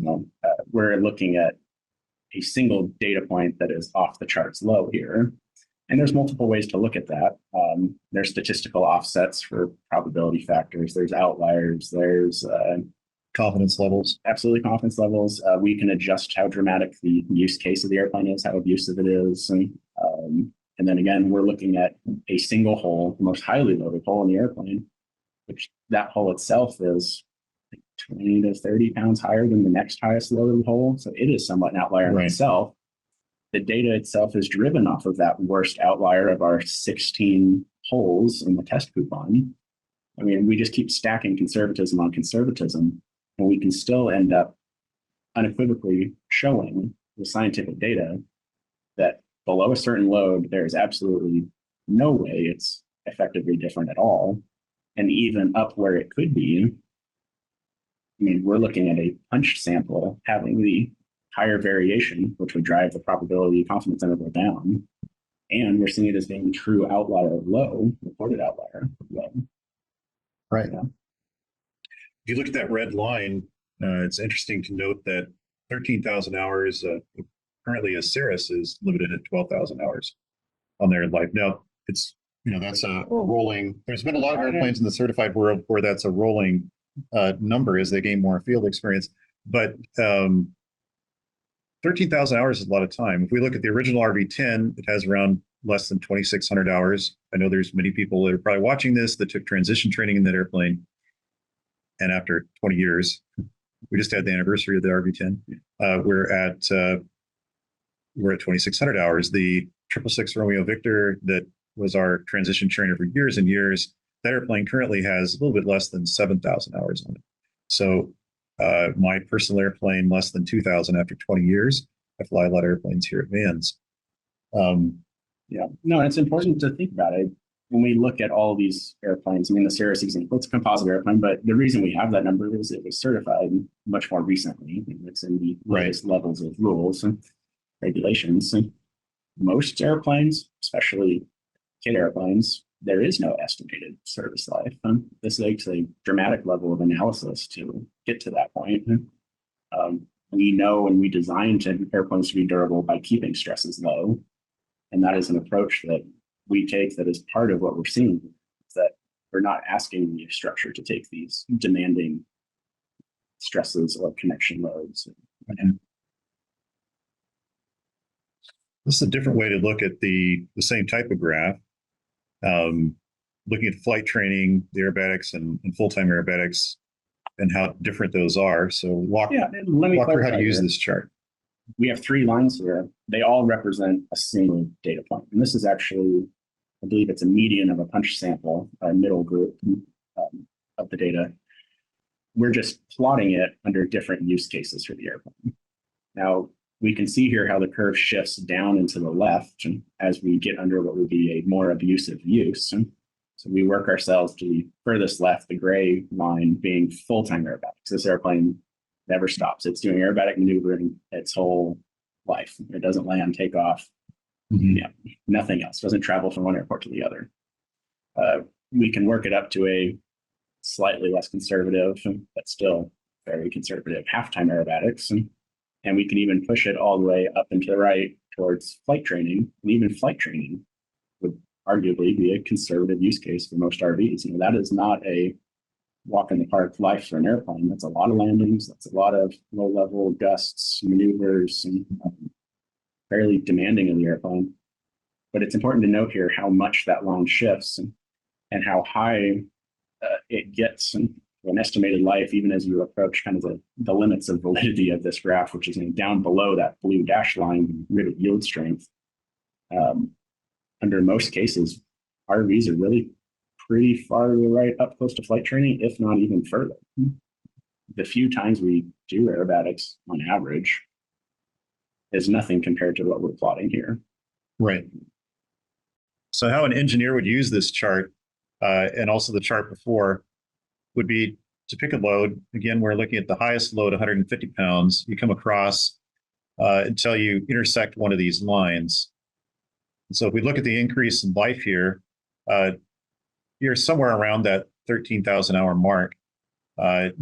We're looking at a single data point that is off the charts low here. And there's multiple ways to look at that. There's statistical offsets for probability factors. There's outliers. There's confidence levels. Absolutely, confidence levels. We can adjust how dramatic the use case of the airplane is, how abusive it is. And then again, we're looking at a single hole, the most highly loaded hole in the airplane, which that hole itself is 20 to 30 pounds higher than the next highest loaded hole. So it is somewhat an outlier in itself. The data itself is driven off of that worst outlier of our 16 holes in the test coupon. I mean, we just keep stacking conservatism on conservatism, and we can still end up unequivocally showing the scientific data that below a certain load, there is absolutely no way it's effectively different at all. And even up where it could be, I mean, we're looking at a punched sample having the higher variation, which would drive the probability confidence interval down. And we're seeing it as being true outlier low, reported outlier low. Right. Yeah. If you look at that red line, it's interesting to note that 13,000 hours currently as Cirrus is limited at 12,000 hours on their life. Now, it's, that's a rolling, there's been a lot of airplanes in the certified world where that's a rolling number as they gain more field experience. But 13,000 hours is a lot of time. If we look at the original RV-10, it has around less than 2,600 hours. I know there's many people that are probably watching this that took transition training in that airplane. And after 20 years, we just had the anniversary of the RV-10. We're at 2,600 hours. The 666 Romeo Victor that was our transition trainer for years and years, that airplane currently has a little bit less than 7,000 hours on it. So my personal airplane, less than 2,000 after 20 years. I fly a lot of airplanes here at Vans. Yeah, no, it's important to think about it. When we look at all these airplanes, I mean, the Cirrus example, it's a composite airplane, but the reason we have that number is it was certified much more recently. It's in the latest levels of rules and regulations. And most airplanes, especially kit airplanes, there is no estimated service life. This takes a dramatic level of analysis to get to that point. We know and we design airplanes to be durable by keeping stresses low. And that is an approach that we take that is part of what we're seeing, is that we're not asking the structure to take these demanding stresses or connection loads. This is a different way to look at the same type of graph. Looking at flight training, the aerobatics and full-time aerobatics, and how different those are. So walk through how to use this chart. We have 3 lines here. They all represent a single data point. And this is actually, I believe it's a median of a punch sample, a middle group of the data. We're just plotting it under different use cases for the airplane. Now, we can see here how the curve shifts down and to the left as we get under what would be a more abusive use. So we work ourselves to the furthest left, the gray line being full-time aerobatics. This airplane never stops. It's doing aerobatic maneuvering its whole life. It doesn't land, take off, nothing else. Doesn't travel from one airport to the other. We can work it up to a slightly less conservative, but still very conservative half-time aerobatics. And we can even push it all the way up and to the right towards flight training. And even flight training would arguably be a conservative use case for most RVs. That is not a walk in the park life for an airplane. That's a lot of landings. That's a lot of low level gusts, maneuvers, and fairly demanding of the airplane. But it's important to note here how much that line shifts and how high it gets and an estimated life, even as you approach kind of the limits of validity of this graph, which is down below that blue dash line, rivet yield strength. Under most cases, RVs are really pretty far to the right up close to flight training, if not even further. The few times we do aerobatics on average is nothing compared to what we're plotting here. Right. So how an engineer would use this chart, and also the chart before, would be to pick a load. Again, we're looking at the highest load, 150 pounds. You come across until you intersect one of these lines. And so if we look at the increase in life here, you're somewhere around that 13,000 hour mark.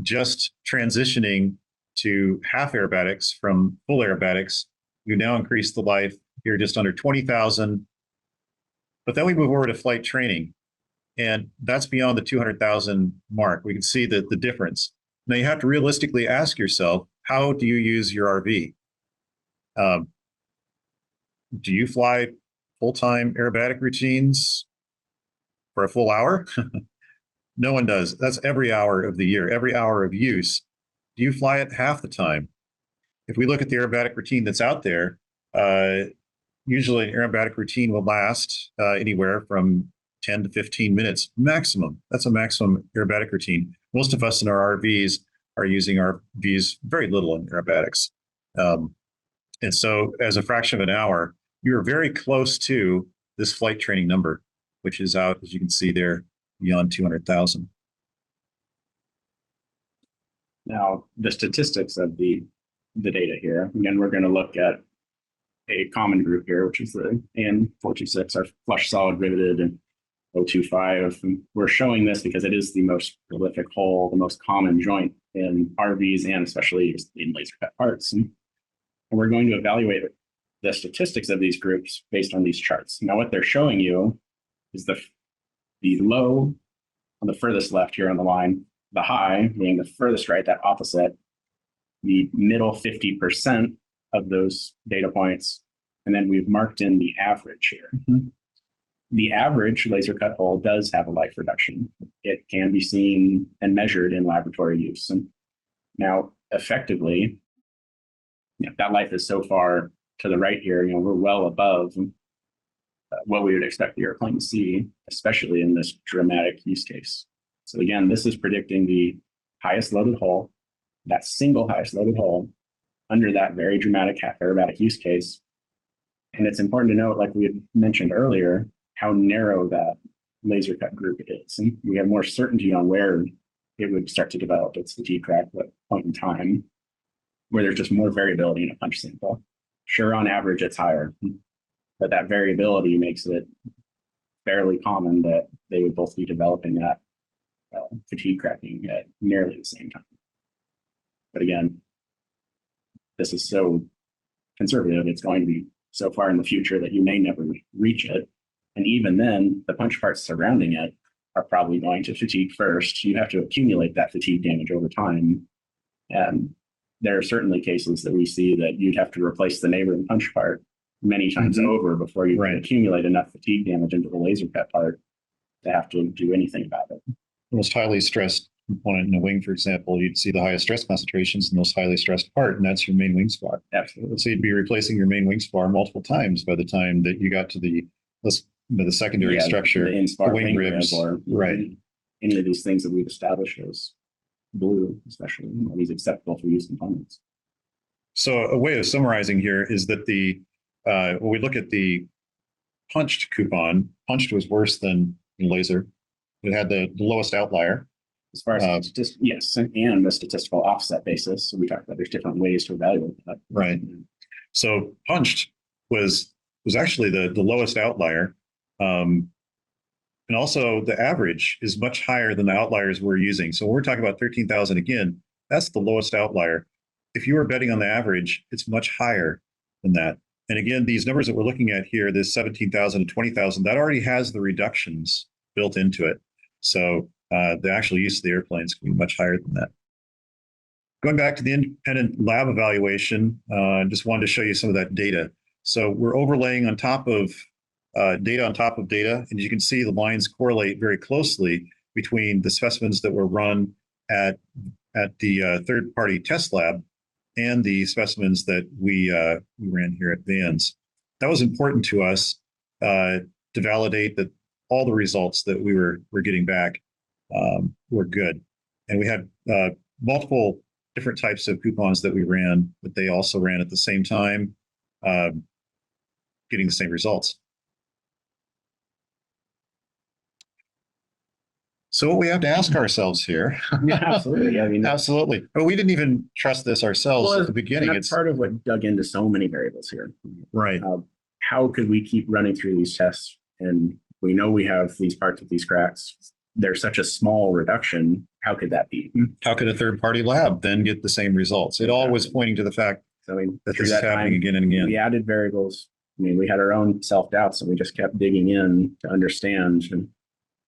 Just transitioning to half aerobatics from full aerobatics, you now increase the life here just under 20,000. But then we move over to flight training, and that's beyond the 200,000 mark. We can see that the difference. Now you have to realistically ask yourself, how do you use your RV? Do you fly full-time aerobatic routines for a full hour? No one does. That's every hour of the year, every hour of use. Do you fly it half the time? If we look at the aerobatic routine that's out there, usually an aerobatic routine will last anywhere from 10 to 15 minutes maximum. That's a maximum aerobatic routine. Most of us in our RVs are using RVs very little in aerobatics. And so as a fraction of an hour, you're very close to this flight training number, which is out, as you can see there, beyond 200,000. Now, the statistics of the data here, again, we're going to look at a common group here, which is the AN426, our flush solid riveted, and 025. And we're showing this because it is the most prolific hole, the most common joint in RVs and especially in laser cut parts. And we're going to evaluate the statistics of these groups based on these charts. Now, what they're showing you is the low on the furthest left here on the line, the high being the furthest right, that opposite, the middle 50% of those data points, and then we've marked in the average here. Mm-hmm. The average laser cut hole does have a life reduction. It can be seen and measured in laboratory use. And now, effectively, that life is so far to the right here, we're well above what we would expect the airplane to see, especially in this dramatic use case. So again, this is predicting the highest loaded hole, that single highest loaded hole, under that very dramatic half aerobatic use case. And it's important to note, like we had mentioned earlier, how narrow that laser cut group is. And we have more certainty on where it would start to develop its fatigue crack at that point in time, where there's just more variability in a punch sample. Sure, on average, it's higher, but that variability makes it fairly common that they would both be developing that fatigue cracking at nearly the same time. But again, this is so conservative, it's going to be so far in the future that you may never reach it. And even then, the punch parts surrounding it are probably going to fatigue first. You have to accumulate that fatigue damage over time. And there are certainly cases that we see that you'd have to replace the neighboring punch part many times over before you can accumulate enough fatigue damage into the laser cut part to have to do anything about it. The most highly stressed component in a wing, for example, you'd see the highest stress concentrations in the most highly stressed part, and that's your main wing spar. Absolutely. So you'd be replacing your main wing spar multiple times by the time that you got to the secondary structure, the wing ribs, or any of these things that we've established as blue, especially these acceptable for use components. So a way of summarizing here is that when we look at the punched coupon, punched was worse than laser. It had the lowest outlier. As far as yes, and the statistical offset basis. So we talked about there's different ways to evaluate that. Right. So punched was actually the lowest outlier. And also the average is much higher than the outliers we're using. So when we're talking about 13,000 again, that's the lowest outlier. If you were betting on the average, it's much higher than that. And again, these numbers that we're looking at here, this 17,000 to 20,000, that already has the reductions built into it. So the actual use of the airplanes can be much higher than that. Going back to the independent lab evaluation, just wanted to show you some of that data. So we're overlaying on top of data on top of data, and you can see the lines correlate very closely between the specimens that were run at the third-party test lab and the specimens that we ran here at Vans. That was important to us to validate that all the results that we were getting back were good. And we had multiple different types of coupons that we ran, but they also ran at the same time. getting the same results. So what we have to ask ourselves here. Yeah, absolutely. I mean, absolutely. But we didn't even trust this ourselves at the beginning. That's part of what dug into so many variables here. Right. How could we keep running through these tests? And we know we have these parts of these cracks. There's such a small reduction. How could that be? How could a third-party lab then get the same results? It all was pointing to the fact that this is happening again and again. We added variables. I mean, we had our own self-doubts, and we just kept digging in to understand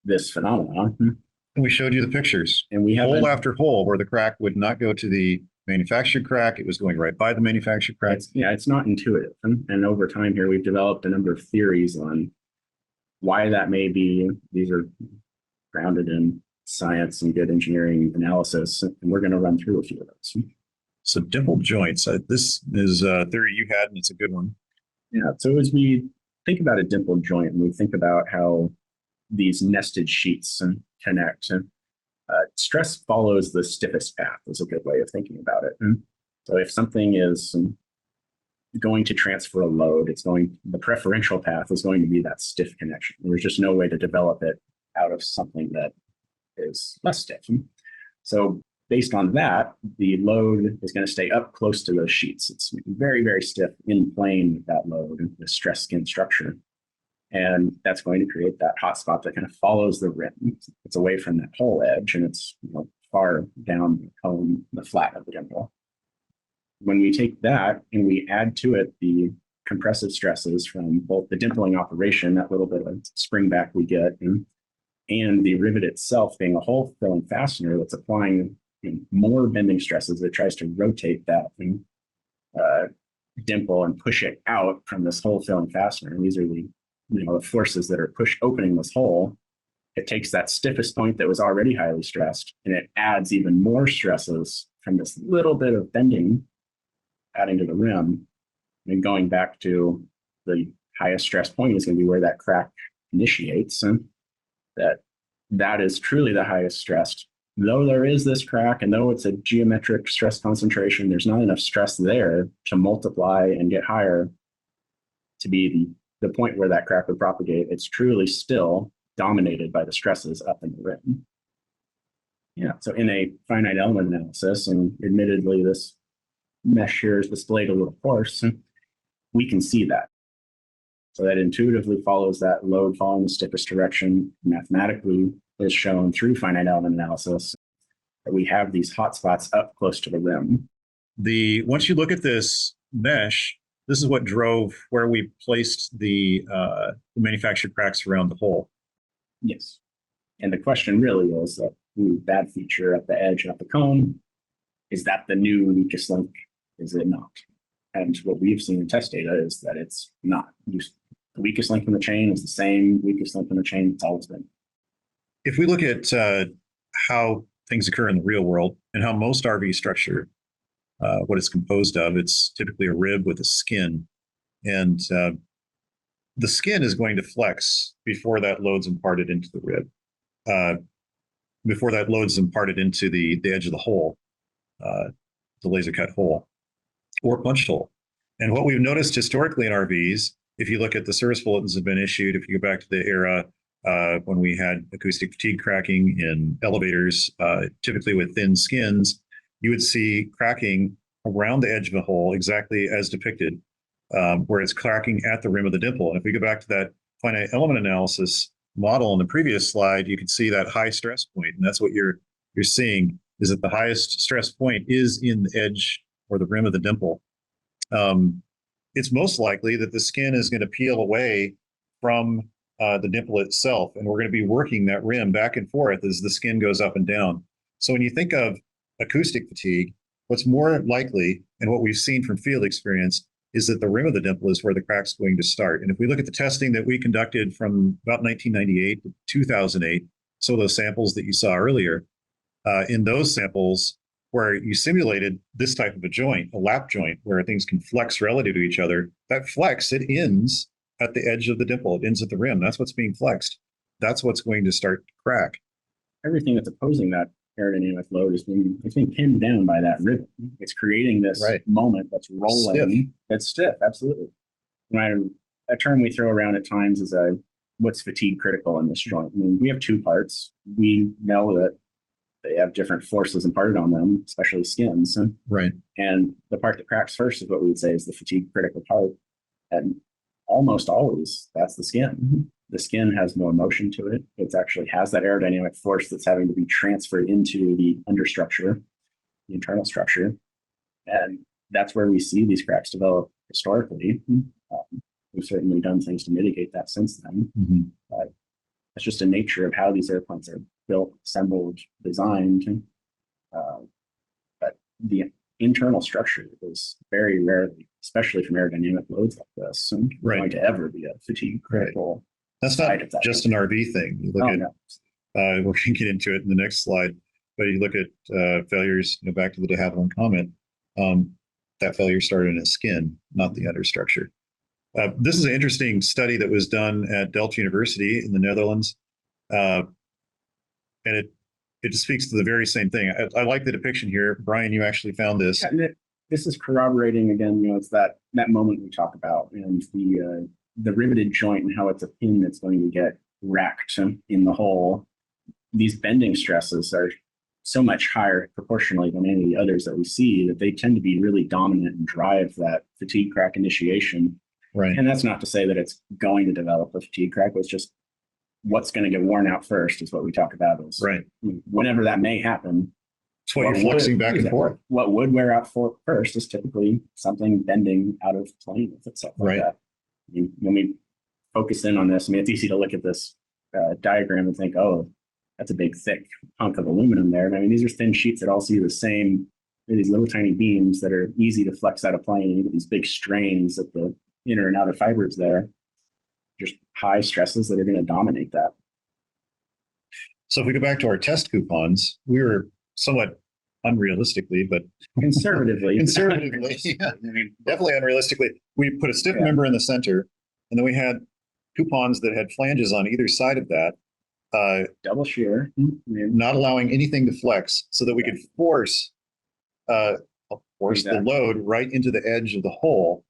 this phenomenon. And we showed you the pictures. And we have hole after hole where the crack would not go to the manufactured crack. It was going right by the manufactured crack. It's not intuitive. And over time here, we've developed a number of theories on why that may be. These are grounded in science and good engineering analysis. And we're going to run through a few of those. So dimple joints. This is a theory you had, and it's a good one. Yeah. So as we think about a dimple joint, and we think about how these nested sheets connect, stress follows the stiffest path is a good way of thinking about it. So if something is going to transfer a load, the preferential path is going to be that stiff connection. There's just no way to develop it out of something that is less stiff. So based on that, the load is going to stay up close to those sheets. It's very, very stiff in plane with that load, the stress skin structure. And that's going to create that hot spot that kind of follows the rim. It's away from that hole edge, and it's far down the cone, the flat of the dimple. When we take that and we add to it the compressive stresses from both the dimpling operation, that little bit of spring back we get, and the rivet itself being a hole filling fastener that's applying more bending stresses that tries to rotate that dimple and push it out from this hole filling fastener. And these are the forces that are opening this hole. It takes that stiffest point that was already highly stressed, and it adds even more stresses from this little bit of bending adding to the rim. And going back to the highest stress point is going to be where that crack initiates, and that is truly the highest stressed. Though there is this crack, and though it's a geometric stress concentration, there's not enough stress there to multiply and get higher to be the point where that crack would propagate. It's truly still dominated by the stresses up in the rim. Yeah, so in a finite element analysis, and admittedly this mesh here is displayed a little coarse, we can see that. So that intuitively follows that load following the stiffest direction. Mathematically is shown through finite element analysis that we have these hot spots up close to the rim. Once you look at this mesh, this is what drove where we placed the manufactured cracks around the hole. Yes. And the question really is that feature at the edge of the cone, is that the new weakest link? Is it not? And what we've seen in test data is that it's not. The weakest link in the chain is the same weakest link in the chain it's always been. If we look at how things occur in the real world and how most RV structure, what it's composed of, it's typically a rib with a skin. And the skin is going to flex before that load's imparted into the rib, before that load's imparted into the edge of the hole, the laser cut hole or punched hole. And what we've noticed historically in RVs, if you look at the service bulletins that have been issued, if you go back to the era when we had acoustic fatigue cracking in elevators, typically with thin skins, you would see cracking around the edge of the hole exactly as depicted, where it's cracking at the rim of the dimple. And if we go back to that finite element analysis model in the previous slide, you can see that high stress point. And that's what you're seeing, is that the highest stress point is in the edge or the rim of the dimple. It's most likely that the skin is going to peel away from the dimple itself, and we're going to be working that rim back and forth as the skin goes up and down. So when you think of acoustic fatigue, what's more likely, and what we've seen from field experience, is that the rim of the dimple is where the crack's going to start. And if we look at the testing that we conducted from about 1998 to 2008, so those samples that you saw earlier, in those samples where you simulated this type of a joint, a lap joint, where things can flex relative to each other, that flex, it ends at the edge of the dimple. It ends at the rim. That's what's being flexed. That's what's going to start to crack. Everything that's opposing that aerodynamic load is being pinned down by that rivet. It's creating this moment that's rolling. Stiff. It's stiff, absolutely. When a term we throw around at times is what's fatigue critical in this joint. I mean, we have two parts. We know that they have different forces imparted on them, especially skins. Right. And the part that cracks first is what we would say is the fatigue critical part. And almost always that's the skin. The skin has no motion to it. It actually has that aerodynamic force that's having to be transferred into the understructure, the internal structure. And that's where we see these cracks develop historically. We've certainly done things to mitigate that since then. But it's just a nature of how these airplanes are built, assembled, designed. But the internal structure is very rarely, especially from aerodynamic loads like this, going to ever be a fatigue critical. That's not just an RV thing. You look at, we're going to get into it in the next slide, but you look at failures, back to the de Havilland comment, that failure started in a skin, not the understructure. This is an interesting study that was done at Delft University in the Netherlands. And it just speaks to the very same thing. I like the depiction here. Brian, you actually found this. Yeah, this is corroborating, again, it's that moment we talk about, and the riveted joint and how it's a pin that's going to get racked in the hole. These bending stresses are so much higher proportionally than any of the others that we see that they tend to be really dominant and drive that fatigue crack initiation. Right. And that's not to say that it's going to develop a fatigue crack, but it's just what's going to get worn out first is what we talk about. Is whenever that may happen. It's what you're flexing back and forth. What would wear out first is typically something bending out of plane with itself like that. When we focus in on this, it's easy to look at this diagram and think, oh, that's a big thick hunk of aluminum there. And these are thin sheets that all see the same, these little tiny beams that are easy to flex out of plane. And you get these big strains at the inner and outer fibers there, just high stresses that are going to dominate that. So if we go back to our test coupons, we were somewhat unrealistically, but conservatively, yeah, definitely unrealistically, we put a stiff member in the center, and then we had coupons that had flanges on either side of that. Double shear, not allowing anything to flex, so that we could force the load right into the edge of the hole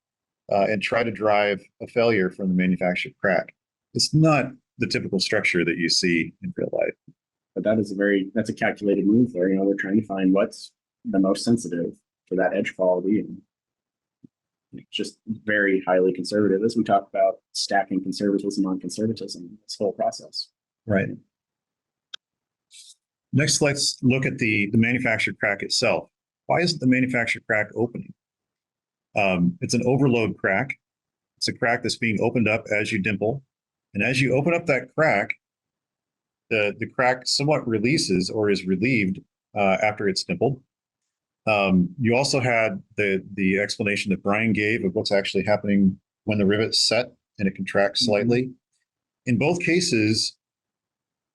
and try to drive a failure from the manufactured crack. It's not the typical structure that you see in real life. But that's a calculated move there. They're trying to find what's the most sensitive for that edge quality. And it's just very highly conservative, as we talk about stacking conservatism on conservatism, this whole process. Right. Next, let's look at the manufactured crack itself. Why isn't the manufactured crack opening? It's an overload crack. It's a crack that's being opened up as you dimple. And as you open up that crack, the crack somewhat releases or is relieved after it's dimpled. You also had the explanation that Brian gave of what's actually happening when the rivet's set and it contracts slightly. In both cases,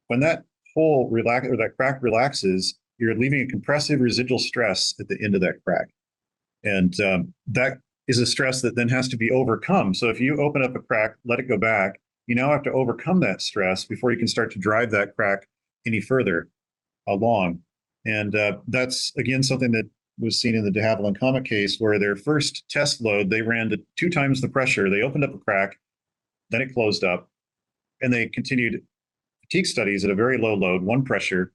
when that hole or that crack relaxes, you're leaving a compressive residual stress at the end of that crack. And that is a stress that then has to be overcome. So if you open up a crack, let it go back, you now have to overcome that stress before you can start to drive that crack any further along. And that's, again, something that was seen in the de Havilland Comet case, where their first test load, they ran to 2 times the pressure. They opened up a crack, then it closed up, and they continued fatigue studies at a very low load, 1 pressure,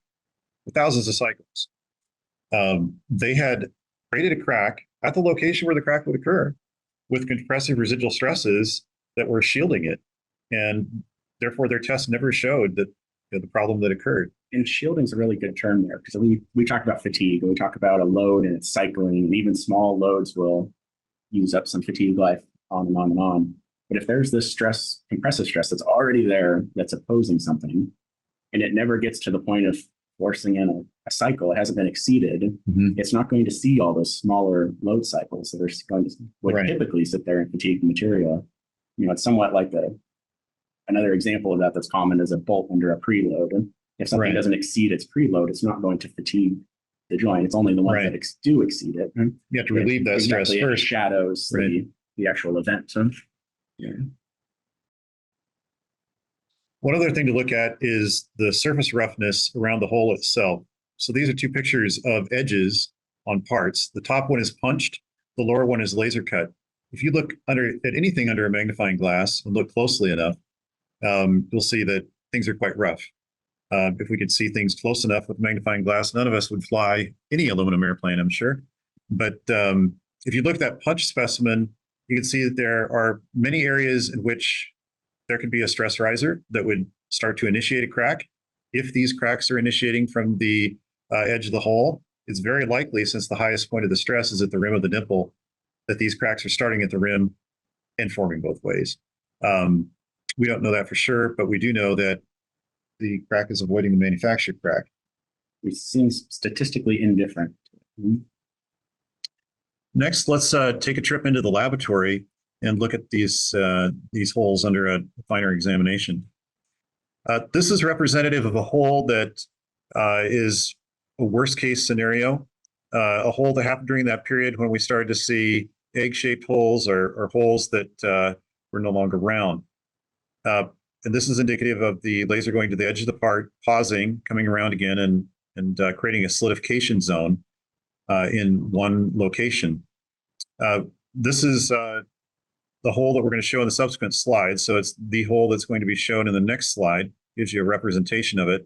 for thousands of cycles. They had created a crack at the location where the crack would occur with compressive residual stresses that were shielding it. And therefore, their tests never showed that the problem that occurred. And shielding is a really good term there, because we talk about fatigue and we talk about a load and it's cycling, and even small loads will use up some fatigue life on and on and on. But if there's this stress, compressive stress that's already there, that's opposing something, and it never gets to the point of forcing in a cycle, it hasn't been exceeded, it's not going to see all those smaller load cycles that are going to typically sit there and fatigue the material. It's somewhat like another example of that's common is a bolt under a preload. And if something doesn't exceed its preload, it's not going to fatigue the joint. It's only the ones that do exceed it. You have to relieve that stress first. It shadows the actual event. One other thing to look at is the surface roughness around the hole itself. So these are 2 pictures of edges on parts. The top one is punched, the lower one is laser cut. if you look at anything under a magnifying glass and look closely enough, you'll see that things are quite rough. If we could see things close enough with magnifying glass, none of us would fly any aluminum airplane, I'm sure. But if you look at that punch specimen, you can see that there are many areas in which there could be a stress riser that would start to initiate a crack. If these cracks are initiating from the edge of the hole, it's very likely, since the highest point of the stress is at the rim of the dimple, that these cracks are starting at the rim and forming both ways. We don't know that for sure, but we do know that the crack is avoiding the manufactured crack. It seems statistically indifferent. Next, let's take a trip into the laboratory and look at these holes under a finer examination. This is representative of a hole that is a worst case scenario, a hole that happened during that period when we started to see egg-shaped holes or holes that were no longer round. And this is indicative of the laser going to the edge of the part, pausing, coming around again, and creating a solidification zone in one location. This is the hole that we're going to show in the subsequent slide. So it's the hole that's going to be shown in the next slide, gives you a representation of it.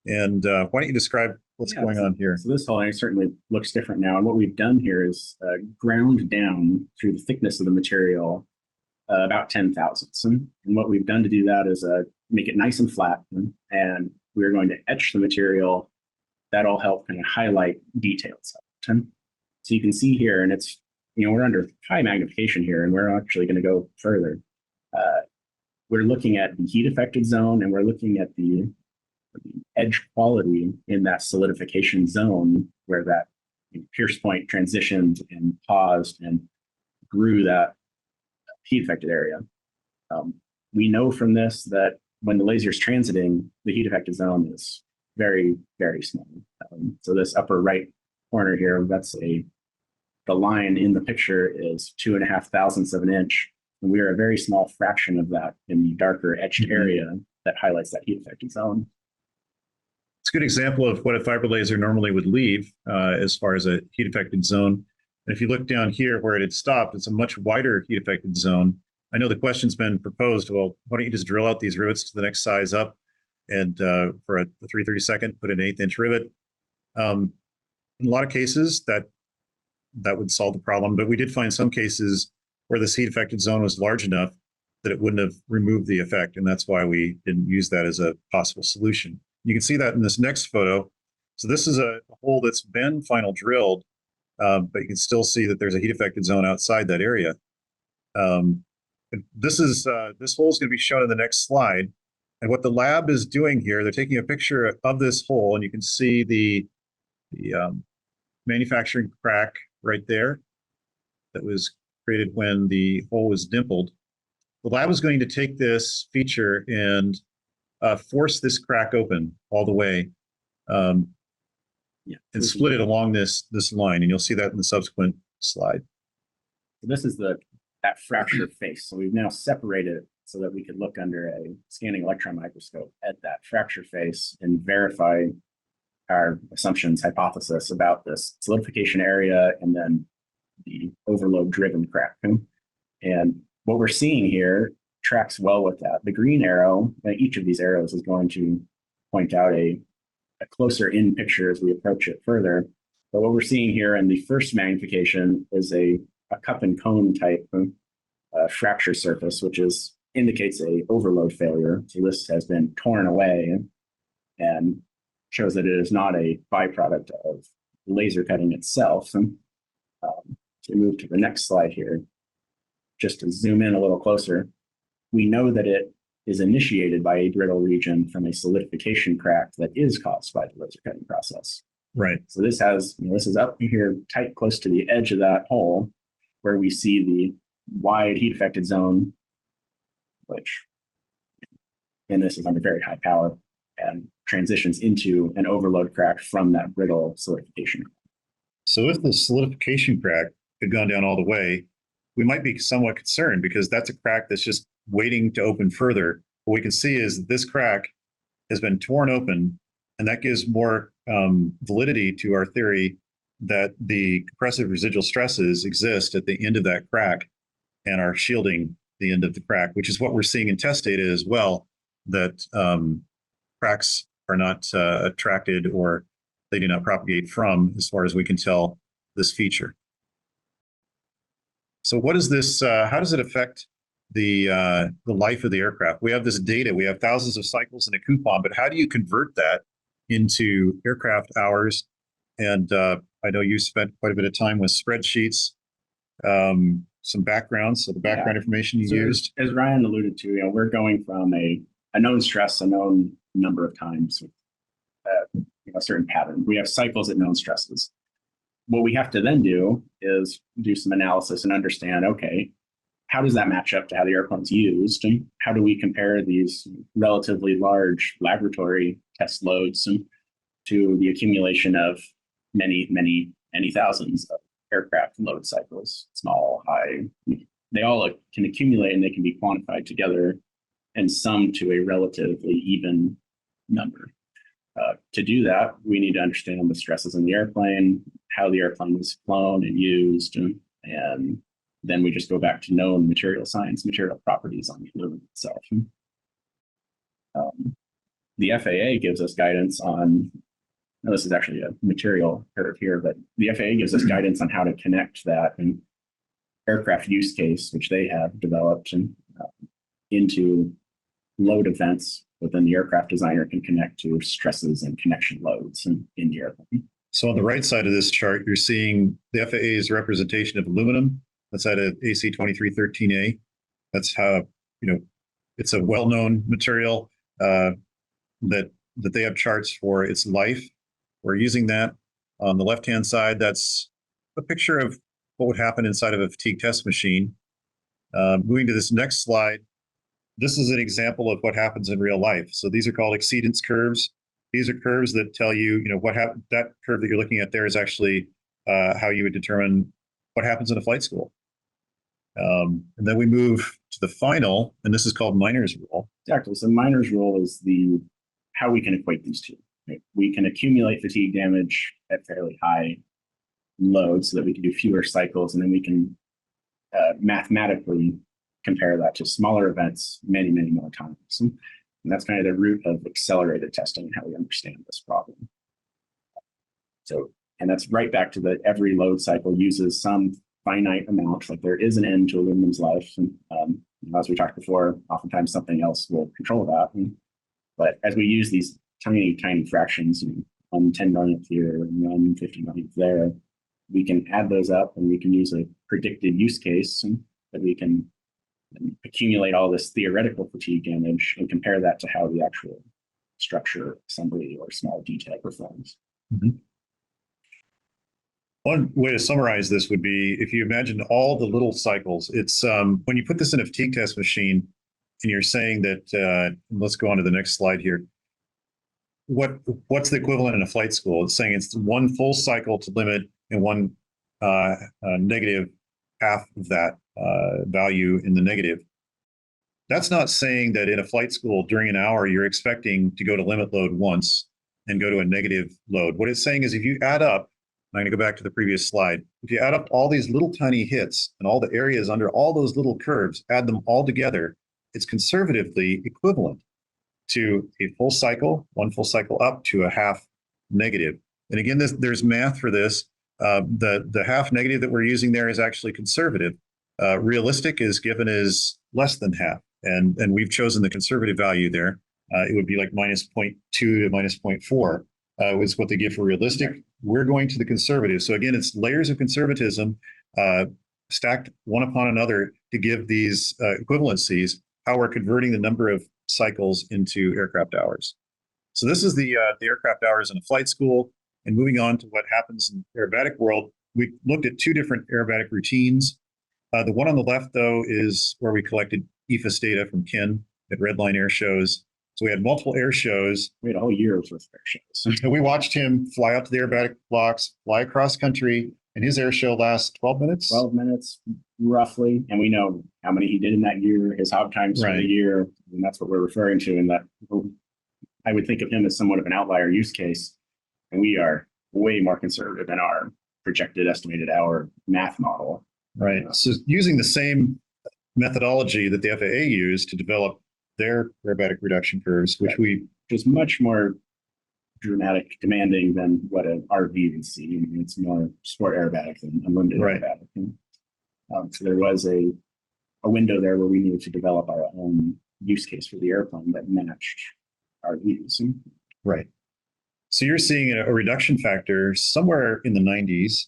And why don't you describe what's going on here? So this hole certainly looks different now. And what we've done here is ground down through the thickness of the material about 10 thousandths. And what we've done to do that is make it nice and flat. And we're going to etch the material. That'll help kind of highlight details. So you can see here, and it's, we're under high magnification here, and we're actually going to go further. We're looking at the heat affected zone, and we're looking at the edge quality in that solidification zone where that pierce point transitioned and paused and grew that heat affected area. We know from this that when the laser is transiting, the heat affected zone is very, very small. So this upper right corner here, the line in the picture is 2.5 thousandths of an inch. And we are a very small fraction of that in the darker etched area that highlights that heat affected zone. It's a good example of what a fiber laser normally would leave as far as a heat affected zone. And if you look down here where it had stopped, it's a much wider heat affected zone. I know the question's been proposed, well, why don't you just drill out these rivets to the next size up, and for a 3/32, put an 1/8 inch rivet. In a lot of cases, that would solve the problem, but we did find some cases where this heat affected zone was large enough that it wouldn't have removed the effect, and that's why we didn't use that as a possible solution. You can see that in this next photo. So this is a hole that's been final drilled, but you can still see that there's a heat affected zone outside that area. This hole is going to be shown in the next slide. And what the lab is doing here, they're taking a picture of this hole, and you can see the manufacturing crack right there that was created when the hole was dimpled. The lab is going to take this feature and force this crack open all the way, and split it along this line, and you'll see that in the subsequent slide. So this is that fracture face. So we've now separated it so that we could look under a scanning electron microscope at that fracture face and verify our assumptions, hypothesis about this solidification area and then the overload driven crack. And what we're seeing here tracks well with that. The green arrow, each of these arrows is going to point out a closer in picture as we approach it further. But what we're seeing here in the first magnification is a cup and cone type fracture surface, which indicates a overload failure. So this has been torn away and shows that it is not a byproduct of laser cutting itself. So we move to the next slide here, just to zoom in a little closer. We know that it is initiated by a brittle region from a solidification crack that is caused by the laser cutting process. Right. So this is up here tight close to the edge of that hole where we see the wide heat affected zone, and this is under very high power and transitions into an overload crack from that brittle solidification. So if the solidification crack had gone down all the way, we might be somewhat concerned because that's a crack that's just waiting to open further. What we can see is that this crack has been torn open, and that gives more validity to our theory that the compressive residual stresses exist at the end of that crack. and are shielding the end of the crack, which is what we're seeing in test data as well, that cracks are not attracted or they do not propagate from, as far as we can tell, this feature. So what is this, how does it affect the life of the aircraft? We have this data, we have thousands of cycles in a coupon, but how do you convert that into aircraft hours? And I know you spent quite a bit of time with spreadsheets, some background, so the background information you used. As Ryan alluded to, we're going from a known stress, a known number of times, a certain pattern. We have cycles at known stresses. What we have to then do is do some analysis and understand, okay, how does that match up to how the airplane's used? And how do we compare these relatively large laboratory test loads to the accumulation of many thousands of aircraft load cycles, small, high? They all can accumulate and they can be quantified together and summed to a relatively even number. To do that, we need to understand the stresses in the airplane, how the airplane was flown and used, and then we just go back to known material science, material properties on the fluid itself. The FAA gives us guidance on, this is actually a material curve here, but the FAA gives us guidance on how to connect that and aircraft use case, which they have developed, into load events within the aircraft designer can connect to stresses and connection loads in the airplane. So on the right side of this chart, you're seeing the FAA's representation of aluminum. That's out of AC 2313A. That's how, it's a well-known material that they have charts for its life. We're using that. On the left-hand side, that's a picture of what would happen inside of a fatigue test machine. Moving to this next slide, this is an example of what happens in real life. So these are called exceedance curves. These are curves that tell you, what happened. That curve that you're looking at there is actually how you would determine what happens in a flight school. And then we move to the final, and this is called Miner's rule. Exactly. So Miner's rule is how we can equate these two. Right? We can accumulate fatigue damage at fairly high loads so that we can do fewer cycles, and then we can mathematically compare that to smaller events many more times. And that's kind of the root of accelerated testing and how we understand this problem. So, and that's right back to every load cycle uses some finite amount, like there is an end to aluminum's life. And as we talked before, oftentimes something else will control that. But as we use these tiny fractions, 1 10 millionth here, 1 50 millionth there, we can add those up and we can use a predicted use case that we can accumulate all this theoretical fatigue damage and compare that to how the actual structure, assembly, or small detail performs. Mm-hmm. One way to summarize this would be if you imagine all the little cycles. It's when you put this in a fatigue test machine and you're saying that, let's go on to the next slide here. What's the equivalent in a flight school? It's saying it's 1 full cycle to limit and 1 negative half of that value in the negative. That's not saying that in a flight school during an hour, you're expecting to go to limit load once and go to a negative load. What it's saying is if you add up, I'm going to go back to the previous slide. If you add up all these little tiny hits and all the areas under all those little curves, add them all together, it's conservatively equivalent to a full cycle, 1 full cycle up to a half negative. And again, there's math for this. The half negative that we're using there is actually conservative. Realistic is given as less than half. And we've chosen the conservative value there. It would be like minus 0.2 to minus 0.4 is what they give for realistic. We're going to the conservative. So again, it's layers of conservatism stacked one upon another to give these equivalencies, how we're converting the number of cycles into aircraft hours. So this is the aircraft hours in a flight school. And moving on to what happens in the aerobatic world, we looked at 2 different aerobatic routines. The one on the left, though, is where we collected EFIS data from Ken at Redline Air Shows. So we had multiple air shows. We had a whole year's worth of air shows. And we watched him fly out to the aerobatic blocks, fly across country, and his air show lasts 12 minutes? 12 minutes, roughly. And we know how many he did in that year, his hog times for the year, and that's what we're referring to. And that I would think of him as somewhat of an outlier use case. And we are way more conservative in our projected estimated hour math model. Right. So using the same methodology that the FAA used to develop their aerobatic reduction curves, which we just much more dramatic, demanding than what an RV would see. I mean, it's more sport aerobatic than unlimited aerobatic. And, so there was a window there where we needed to develop our own use case for the airplane that matched our views. Right. So you're seeing a reduction factor somewhere in the 90s.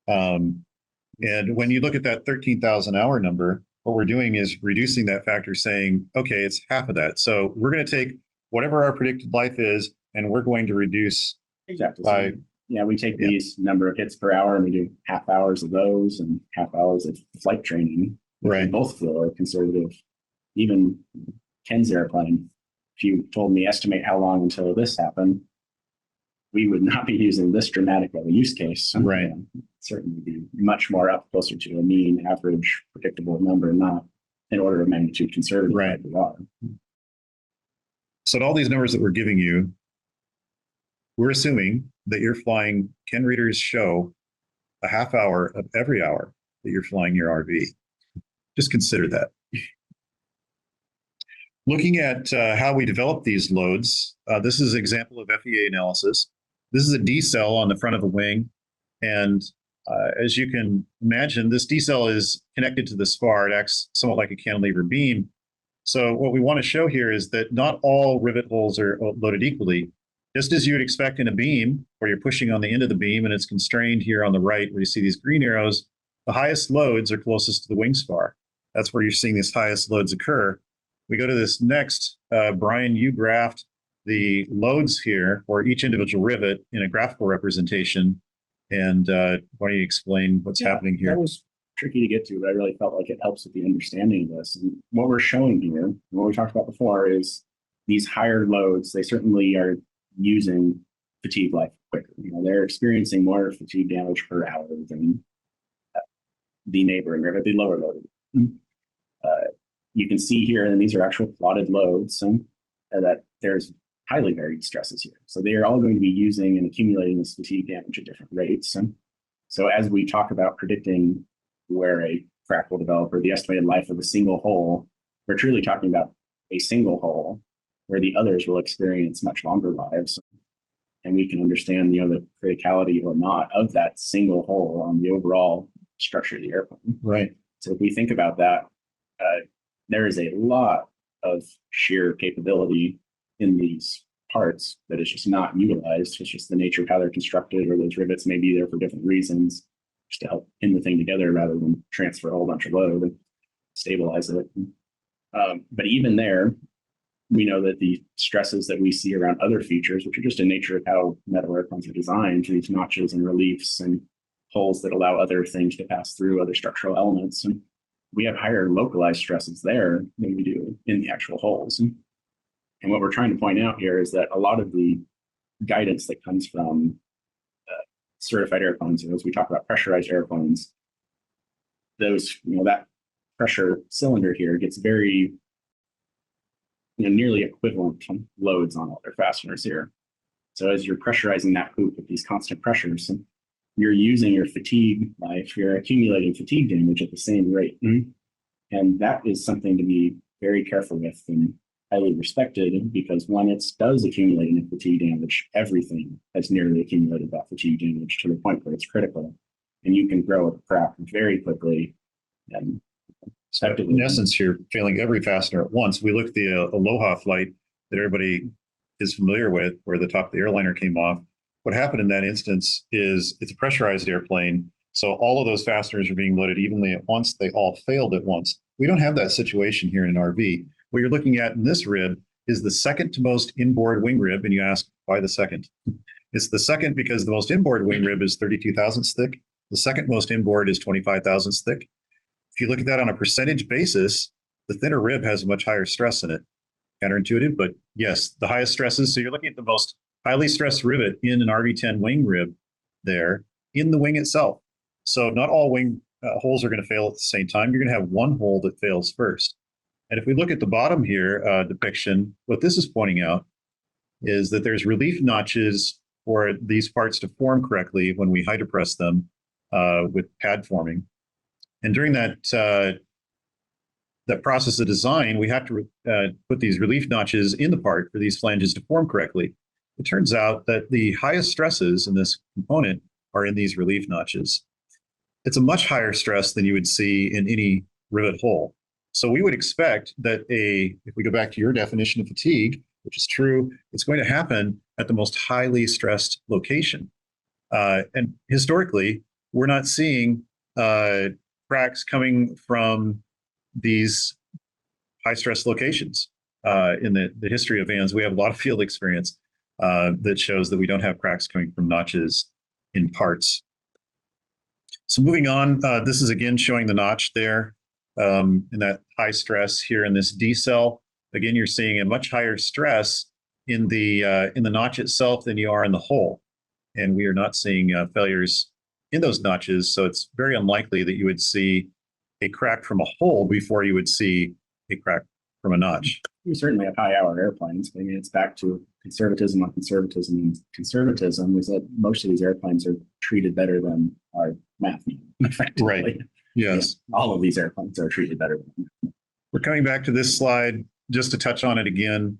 And when you look at that 13,000 hour number, what we're doing is reducing that factor, saying, okay, it's half of that. So we're going to take whatever our predicted life is, and we're going to reduce exactly. by, yeah, we take these number of hits per hour and we do half hours of those and half hours of flight training. Right. Both feel are conservative. Even Ken's airplane, if you told me estimate how long until this happened, we would not be using this dramatic of a use case. Right. Certainly be much more up closer to a mean, average, predictable number, not an order of magnitude conservative. Right. Like we are. So all these numbers that we're giving you, we're assuming that you're flying Ken Reader's show a half hour of every hour that you're flying your RV. Just consider that. Looking at how we develop these loads, this is an example of FEA analysis. This is a D-cell on the front of the wing. And as you can imagine, this D-cell is connected to the spar. It acts somewhat like a cantilever beam. So what we want to show here is that not all rivet holes are loaded equally. Just as you would expect in a beam, where you're pushing on the end of the beam and it's constrained here on the right, where you see these green arrows, the highest loads are closest to the wing spar. That's where you're seeing these highest loads occur. We go to this next, Brian, you graphed the loads here for each individual rivet in a graphical representation. And why don't you explain what's happening here? That was tricky to get to, but I really felt like it helps with the understanding of this. And what we're showing here, and what we talked about before, is these higher loads, they certainly are using fatigue life quicker. You know, they're experiencing more fatigue damage per hour than the neighboring rivet, the lower load. You can see here, and these are actual plotted loads, and that there's highly varied stresses here. So they are all going to be using and accumulating this fatigue damage at different rates. And so as we talk about predicting where a crack will develop or the estimated life of a single hole, we're truly talking about a single hole where the others will experience much longer lives. And we can understand, you know, the criticality or not of that single hole on the overall structure of the airplane. Right. So if we think about that, there is a lot of sheer capability in these parts that is just not utilized. It's just the nature of how they're constructed, or those rivets may be there for different reasons, just to help pin the thing together rather than transfer a whole bunch of load and stabilize it. But even there, we know that the stresses that we see around other features, which are just the nature of how metal airplanes are designed, these notches and reliefs and holes that allow other things to pass through, other structural elements. And we have higher localized stresses there than we do in the actual holes. And what we're trying to point out here is that a lot of the guidance that comes from certified airplanes, as we talk about pressurized airplanes, those, you know, that pressure cylinder here gets very, you know, nearly equivalent loads on all their fasteners here. So as you're pressurizing that hoop with these constant pressures, you're using your fatigue life, you're accumulating fatigue damage at the same rate. And that is something to be very careful with and highly respected, because when it does accumulate in fatigue damage, everything has nearly accumulated that fatigue damage to the point where it's critical. And you can grow a crack very quickly. And so in essence, you're failing every fastener at once. We look at the Aloha flight that everybody is familiar with, where the top of the airliner came off. What happened in that instance is it's a pressurized airplane. So all of those fasteners are being loaded evenly at once. They all failed at once. We don't have that situation here in an RV. What you're looking at in this rib is the second to most inboard wing rib. And you ask, why the second? It's the second because the most inboard wing rib is 32 thousandths thick. The second most inboard is 25 thousandths thick. If you look at that on a percentage basis, the thinner rib has a much higher stress in it. Counterintuitive, but yes, the highest stresses. So you're looking at the most highly stressed rivet in an RV-10 wing rib there in the wing itself. So not all wing holes are going to fail at the same time. You're going to have one hole that fails first. And if we look at the bottom here depiction, what this is pointing out is that there's relief notches for these parts to form correctly when we hydropress them with pad forming. And during that that process of design, we have to put these relief notches in the part for these flanges to form correctly. It turns out that the highest stresses in this component are in these relief notches. It's a much higher stress than you would see in any rivet hole. So we would expect that if we go back to your definition of fatigue, which is true, it's going to happen at the most highly stressed location. And historically, we're not seeing cracks coming from these high stress locations. In the history of vans, we have a lot of field experience that shows that we don't have cracks coming from notches in parts. So moving on, this is again showing the notch there in that high stress here in this D cell. Again, you're seeing a much higher stress in the notch itself than you are in the hole. And we are not seeing failures in those notches. So it's very unlikely that you would see a crack from a hole before you would see a crack from a notch. We certainly have high-hour airplanes. I mean, it's back to conservatism on conservatism. And conservatism is that most of these airplanes are treated better than our math, effectively. Right. Yes. Yeah, all of these airplanes are treated better than. We're coming back to this slide just to touch on it again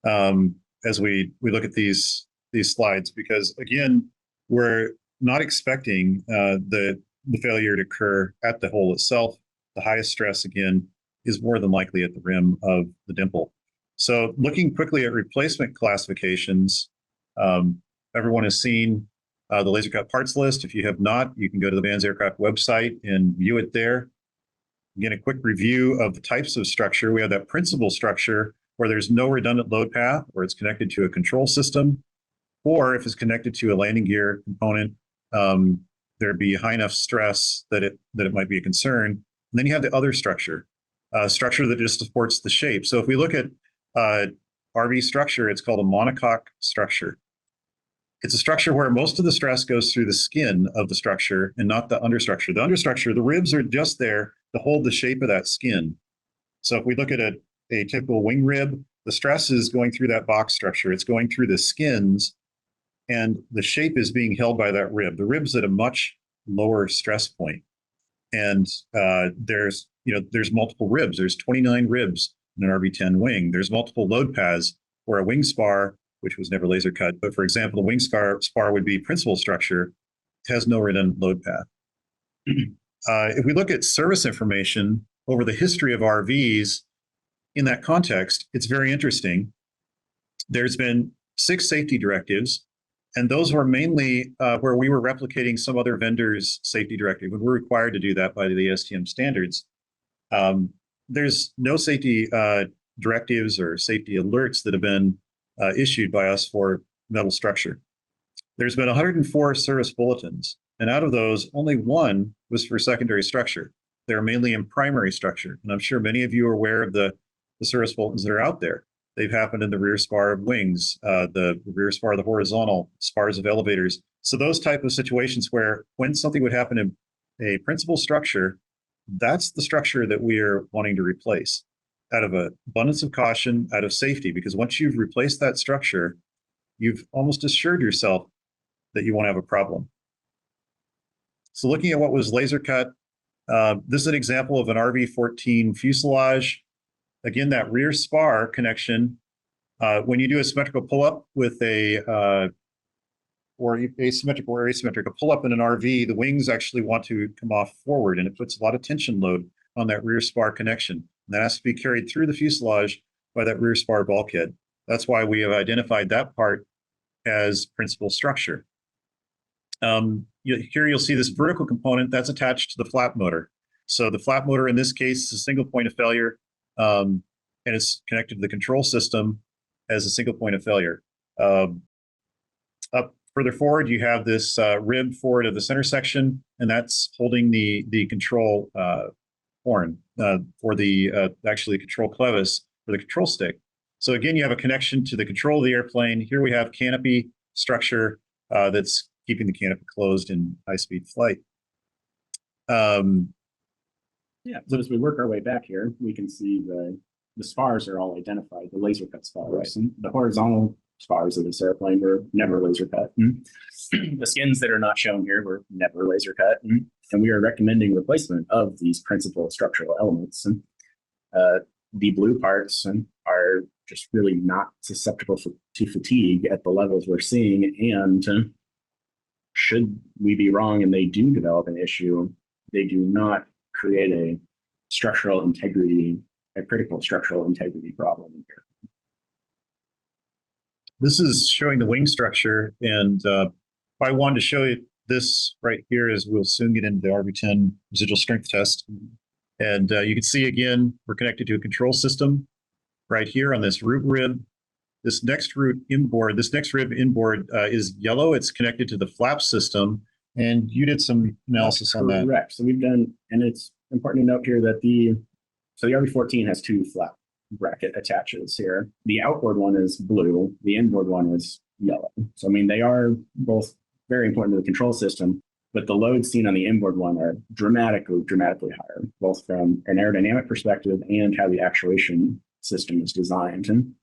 as we look at these slides, because again, we're not expecting the failure to occur at the hole itself. The highest stress, again, is more than likely at the rim of the dimple. So looking quickly at replacement classifications, everyone has seen the laser cut parts list. If you have not, you can go to the Vans Aircraft website and view it there. Again, a quick review of the types of structure. We have that principal structure where there's no redundant load path, or it's connected to a control system, or if it's connected to a landing gear component, there'd be high enough stress that it might be a concern. And then you have the other structure, structure that just supports the shape. So if we look at RV structure, it's called a monocoque structure. It's a structure where most of the stress goes through the skin of the structure and not the understructure. The understructure, the ribs are just there to hold the shape of that skin. So if we look at a typical wing rib, the stress is going through that box structure. It's going through the skins, and the shape is being held by that rib. The rib's at a much lower stress point. And there's multiple ribs. There's 29 ribs in an RV-10 wing. There's multiple load paths where a wing spar, which was never laser cut, but for example, the wing spar would be principal structure, it has no redundant load path. If we look at service information over the history of RVs in that context, it's very interesting. There's been 6 safety directives, and those were mainly where we were replicating some other vendor's safety directive, and we're required to do that by the ASTM standards. There's no safety directives or safety alerts that have been issued by us for metal structure. There's been 104 service bulletins, and out of those, only 1 was for secondary structure. They're mainly in primary structure, and I'm sure many of you are aware of the service bulletins that are out there. They've happened in the rear spar of wings, the rear spar of the horizontal, spars of elevators. So those type of situations where when something would happen in a principal structure, that's the structure that we are wanting to replace out of an abundance of caution, out of safety, because once you've replaced that structure, you've almost assured yourself that you won't have a problem. So looking at what was laser cut, this is an example of an RV-14 fuselage. Again, that rear spar connection, when you do a symmetrical pull-up with or asymmetrical or asymmetrical pull-up in an RV, the wings actually want to come off forward, and it puts a lot of tension load on that rear spar connection. And that has to be carried through the fuselage by that rear spar bulkhead. That's why we have identified that part as principal structure. Here you'll see this vertical component that's attached to the flap motor. So the flap motor in this case is a single point of failure, and it's connected to the control system as a single point of failure. Up further forward, you have this rib forward of the center section, and that's holding the control horn or actually the control clevis for the control stick. So again, you have a connection to the control of the airplane. Here we have canopy structure that's keeping the canopy closed in high-speed flight. Yeah, so as we work our way back here, we can see the spars are all identified, the laser cut spars. Right. And the horizontal spars of this airplane were never laser cut. The skins that are not shown here were never laser cut. And we are recommending replacement of these principal structural elements. And The blue parts are just really not susceptible to fatigue at the levels we're seeing. And should we be wrong and they do develop an issue, they do not create a critical structural integrity problem here. This is showing the wing structure, and I wanted to show you this right here as we'll soon get into the RV10 residual strength test. And you can see again, we're connected to a control system right here on this root rib. This next rib inboard is yellow. It's connected to the flap system. And you did some analysis on that. Correct. So we've done, and it's important to note here that the RV14 has two flap bracket attaches here. The outboard one is blue. The inboard one is yellow. So, I mean, they are both very important to the control system, but the loads seen on the inboard one are dramatically higher, both from an aerodynamic perspective and how the actuation system is designed. And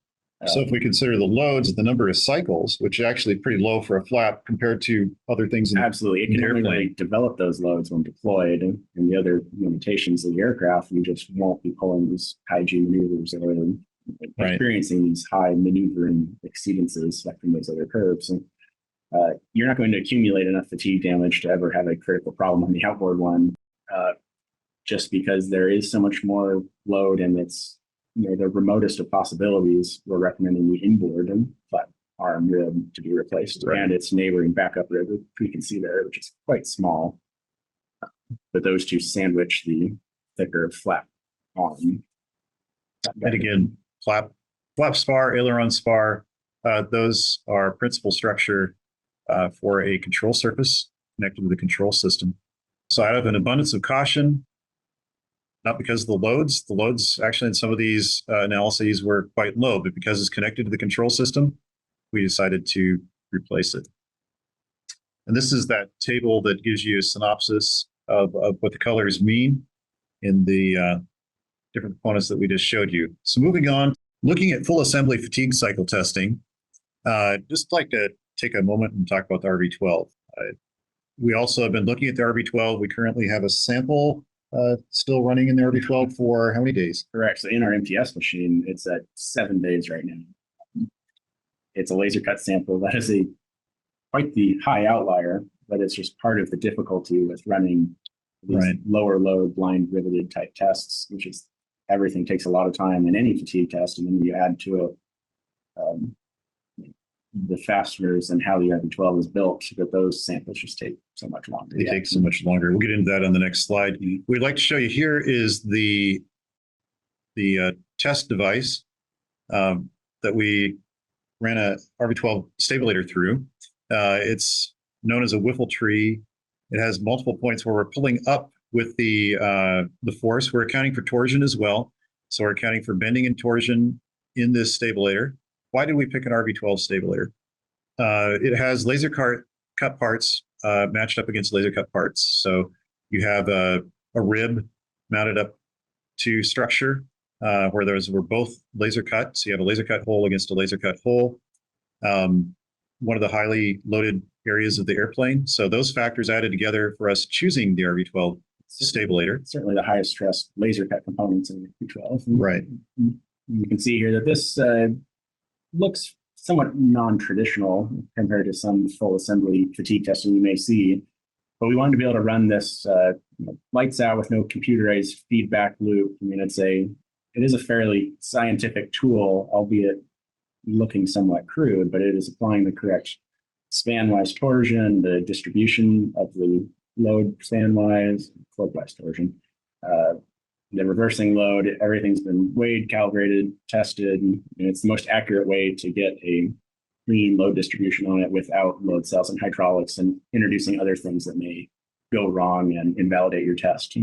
so if we consider the loads, the number of cycles, which is actually pretty low for a flap compared to other things. Absolutely. It can only really develop those loads when deployed, and the other limitations of the aircraft, you just won't be pulling these high G maneuvers or experiencing these high maneuvering exceedances from those other curves. And you're not going to accumulate enough fatigue damage to ever have a critical problem on the outboard one, just because there is so much more load, and it's the remotest of possibilities. We're recommending the inboard and flat arm rib to be replaced, and its neighboring backup rib, which we can see there, which is quite small. But those two sandwich the thicker flap arm. And again, flap spar, aileron spar, those are principal structure for a control surface connected to the control system. So out of an abundance of caution, not because of the loads actually in some of these analyses were quite low, but because it's connected to the control system, we decided to replace it. And this is that table that gives you a synopsis of what the colors mean in the different components that we just showed you. So moving on, looking at full assembly fatigue cycle testing, just like to take a moment and talk about the RV12. We also have been looking at the RV12. We currently have a sample still running in the RV12 for how many days? Correct. So in our MTS machine, it's at 7 days right now. It's a laser cut sample. That is quite the high outlier, but it's just part of the difficulty with running these lower load blind riveted type tests, which is everything takes a lot of time in any fatigue test. And then you add to it the fasteners and how the RV12 is built, that those samples just take so much longer. They take so much longer. We'll get into that on the next slide. We'd like to show you here is the test device that we ran a RV12 stabulator through. It's known as a wiffle tree. It has multiple points where we're pulling up with the force. We're accounting for torsion as well. So we're accounting for bending and torsion in this stabulator. Why did we pick an RV12 stabulator? It has laser cut parts matched up against laser cut parts. So you have a rib mounted up to structure where those were both laser cut. So you have a laser cut hole against a laser cut hole. One of the highly loaded areas of the airplane. So those factors added together for us choosing the RV12 stabulator. Certainly the highest stress laser cut components in the RV12. Right. You can see here that this looks somewhat non-traditional compared to some full assembly fatigue testing you may see, but we wanted to be able to run this lights out with no computerized feedback loop. I mean, it is a fairly scientific tool, albeit looking somewhat crude, but it is applying the correct span-wise torsion, the distribution of the load span-wise, clockwise torsion, the reversing load. Everything's been weighed, calibrated, tested, and it's the most accurate way to get a clean load distribution on it without load cells and hydraulics and introducing other things that may go wrong and invalidate your test.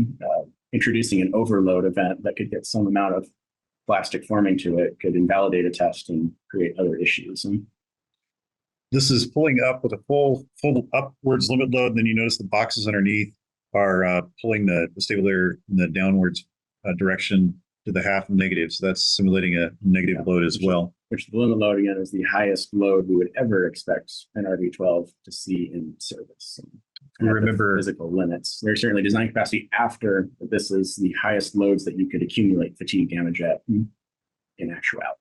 Introducing an overload event that could get some amount of plastic forming to it could invalidate a test and create other issues. And this is pulling up with a full upwards limit load. And then you notice the boxes underneath are pulling the stabulator in the downwards direction to the half negative. So that's simulating a negative load as well. Which the limit load, again, is the highest load we would ever expect an RV12 to see in service. You at the remember physical limits. There's certainly design capacity after, but this is the highest loads that you could accumulate fatigue damage at in actuality.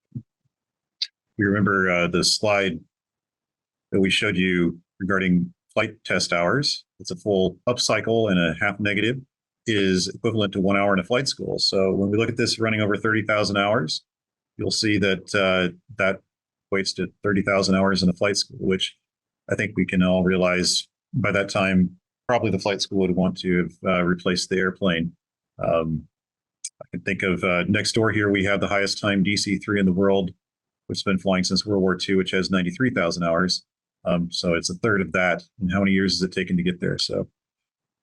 you remember the slide that we showed you regarding flight test hours. It's a full up cycle and a half negative is equivalent to 1 hour in a flight school. So when we look at this running over 30,000 hours, you'll see that that equates to 30,000 hours in a flight school, which I think we can all realize by that time, probably the flight school would want to have replaced the airplane. I can think of next door here, we have the highest time DC-3 in the world, which has been flying since World War II, which has 93,000 hours. So it's a third of that. And how many years has it taken to get there? So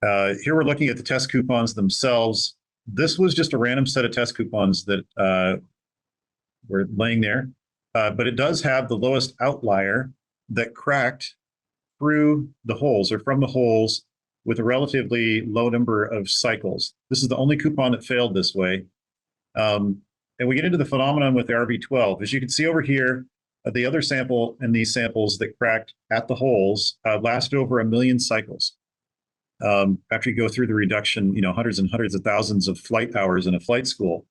here we're looking at the test coupons themselves. This was just a random set of test coupons that were laying there, but it does have the lowest outlier that cracked through the holes or from the holes with a relatively low number of cycles. This is the only coupon that failed this way. And we get into the phenomenon with the RV12. As you can see over here, the other sample and these samples that cracked at the holes lasted over 1 million cycles. After you go through the reduction, hundreds and hundreds of thousands of flight hours in a flight school.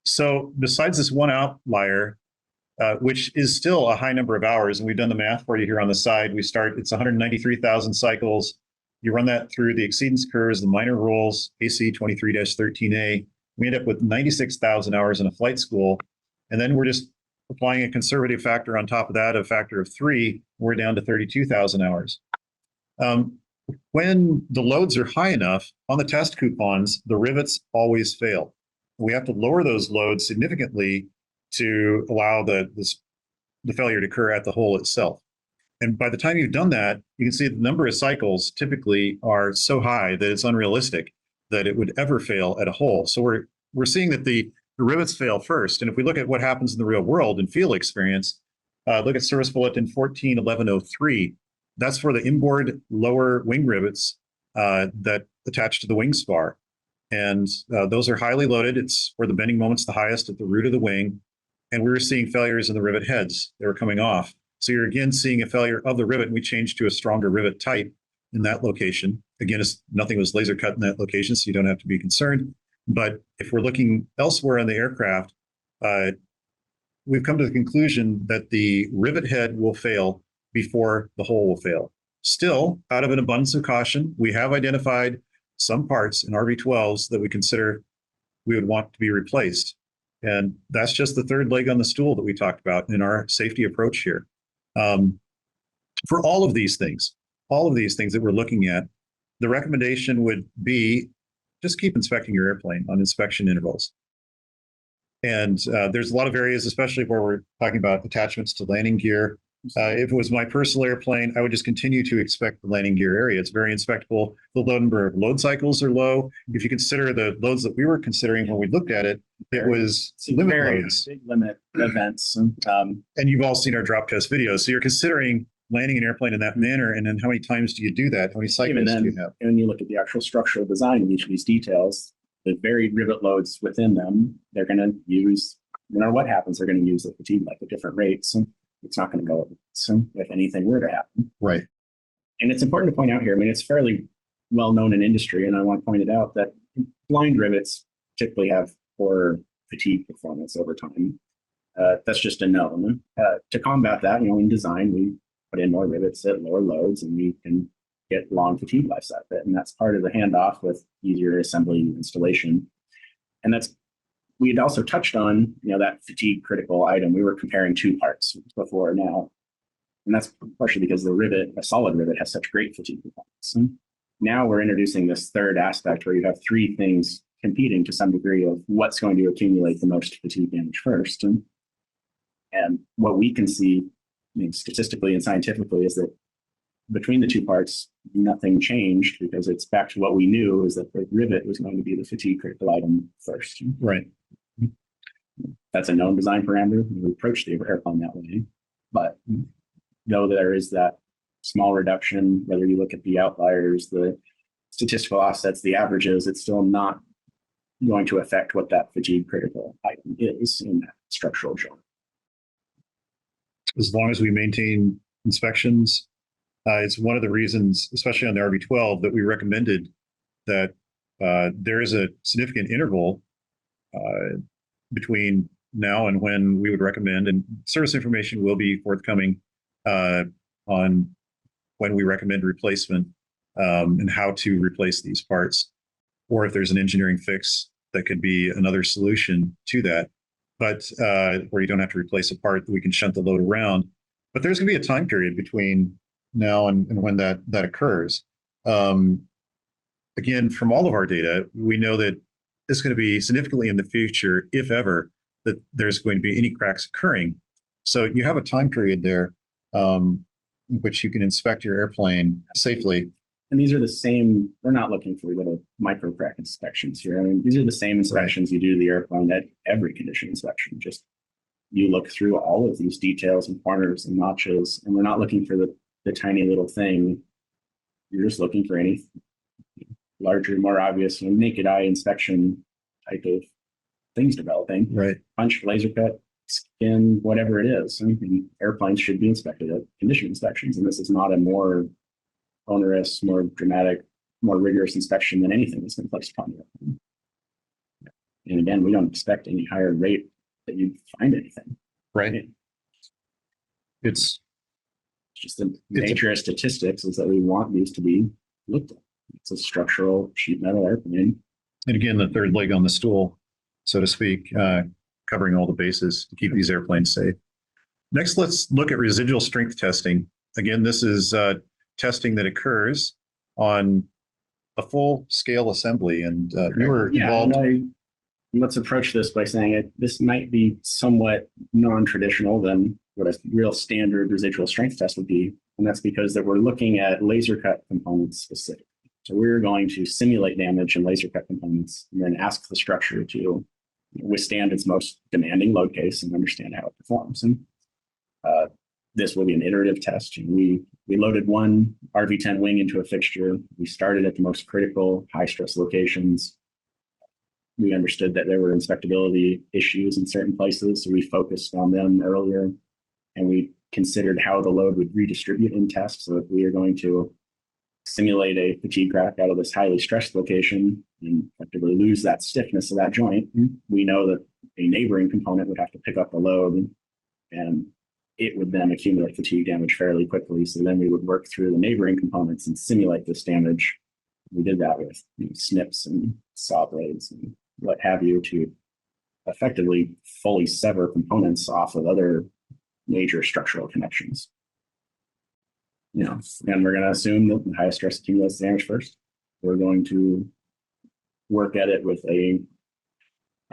So besides this one outlier, which is still a high number of hours, and we've done the math for you here on the side, it's 193,000 cycles. You run that through the exceedance curves, the minor rules, AC 23-13A, we end up with 96,000 hours in a flight school. And then we're just applying a conservative factor on top of that, a factor of 3, we're down to 32,000 hours. When the loads are high enough on the test coupons, the rivets always fail. We have to lower those loads significantly to allow the failure to occur at the hole itself. And by the time you've done that, you can see the number of cycles typically are so high that it's unrealistic that it would ever fail at a hole. So we're seeing that the rivets fail first. And if we look at what happens in the real world in field experience, look at Service Bulletin 141103. That's for the inboard lower wing rivets that attach to the wing spar. And those are highly loaded. It's where the bending moment's the highest at the root of the wing. And we were seeing failures in the rivet heads. They were coming off. So you're again seeing a failure of the rivet. And we changed to a stronger rivet type in that location. Again, nothing was laser cut in that location, so you don't have to be concerned. But if we're looking elsewhere on the aircraft, we've come to the conclusion that the rivet head will fail before the hole will fail. Still, out of an abundance of caution, we have identified some parts in RV12s that we consider we would want to be replaced. And that's just the third leg on the stool that we talked about in our safety approach here. For all of these things that we're looking at, the recommendation would be just keep inspecting your airplane on inspection intervals. And there's a lot of areas, especially where we're talking about attachments to landing gear. If it was my personal airplane, I would just continue to inspect the landing gear area. It's very inspectable. The number of load cycles are low. If you consider the loads that we were considering when we looked at it, it was limit loads. Big limit events. And you've all seen our drop test videos. So you're considering landing an airplane in that manner, and then how many times do you do that? How many cycles do you have? And you look at the actual structural design of each of these details, the varied rivet loads within them, they're going to use, no matter what happens, they're going to use the fatigue like at different rates. And it's not going to go if anything were to happen. Right. And it's important to point out here, I mean, it's fairly well known in industry, and I want to point it out that blind rivets typically have poor fatigue performance over time. That's just a known. To combat that, in design, we put in more rivets at lower loads, and we can get long fatigue lives out of it. And that's part of the handoff with easier assembly and installation. And we had also touched on, that fatigue critical item. We were comparing two parts before now. And that's partially because a solid rivet has such great fatigue performance. And now we're introducing this third aspect where you have three things competing to some degree of what's going to accumulate the most fatigue damage first. And what we can see, statistically and scientifically, is that between the two parts, nothing changed, because it's back to what we knew, is that the rivet was going to be the fatigue critical item first. Right. That's a known design parameter. We approach the airplane that way. But know there is that small reduction, whether you look at the outliers, the statistical offsets, the averages, it's still not going to affect what that fatigue critical item is in that structural joint. As long as we maintain inspections It's one of the reasons, especially on the RV-12, that we recommended that there is a significant interval between now and when we would recommend, and service information will be forthcoming on when we recommend replacement and how to replace these parts, or if there's an engineering fix that could be another solution to that. But where you don't have to replace a part, we can shunt the load around. But there's going to be a time period between now and when that occurs. Again, from all of our data, we know that it's going to be significantly in the future, if ever, that there's going to be any cracks occurring. So you have a time period there in which you can inspect your airplane safely. And these are the same, we're not looking for little micro crack inspections here. I mean, these are the same inspections you do to the airplane at every condition inspection. Just you look through all of these details and corners and notches, and we're not looking for the tiny little thing. You're just looking for any larger, more obvious, naked eye inspection type of things developing. Right. Punch, laser cut, skin, whatever it is. And airplanes should be inspected at condition inspections. And this is not a more onerous, more dramatic, more rigorous inspection than anything that's been placed upon the airplane. And again, we don't expect any higher rate that you'd find anything. Right. It's just the nature of statistics is that we want these to be looked at. It's a structural sheet metal airplane. And again, the third leg on the stool, so to speak, covering all the bases to keep these airplanes safe. Next, let's look at residual strength testing. Again, this is testing that occurs on a full scale assembly, and you were involved. Let's approach this by saying this might be somewhat non-traditional than what a real standard residual strength test would be. And that's because that we're looking at laser cut components specifically. So we're going to simulate damage in laser cut components and then ask the structure to withstand its most demanding load case and understand how it performs. And this will be an iterative test. We loaded one RV-10 wing into a fixture. We started at the most critical high stress locations. We understood that there were inspectability issues in certain places, so we focused on them earlier, and we considered how the load would redistribute in test. So if we are going to simulate a fatigue crack out of this highly stressed location and effectively lose that stiffness of that joint, we know that a neighboring component would have to pick up the load, and it would then accumulate fatigue damage fairly quickly. So then we would work through the neighboring components and simulate this damage. We did that with snips and saw blades and what have you to effectively fully sever components off of other major structural connections. And we're going to assume that the highest stress accumulates damage first. We're going to work at it with an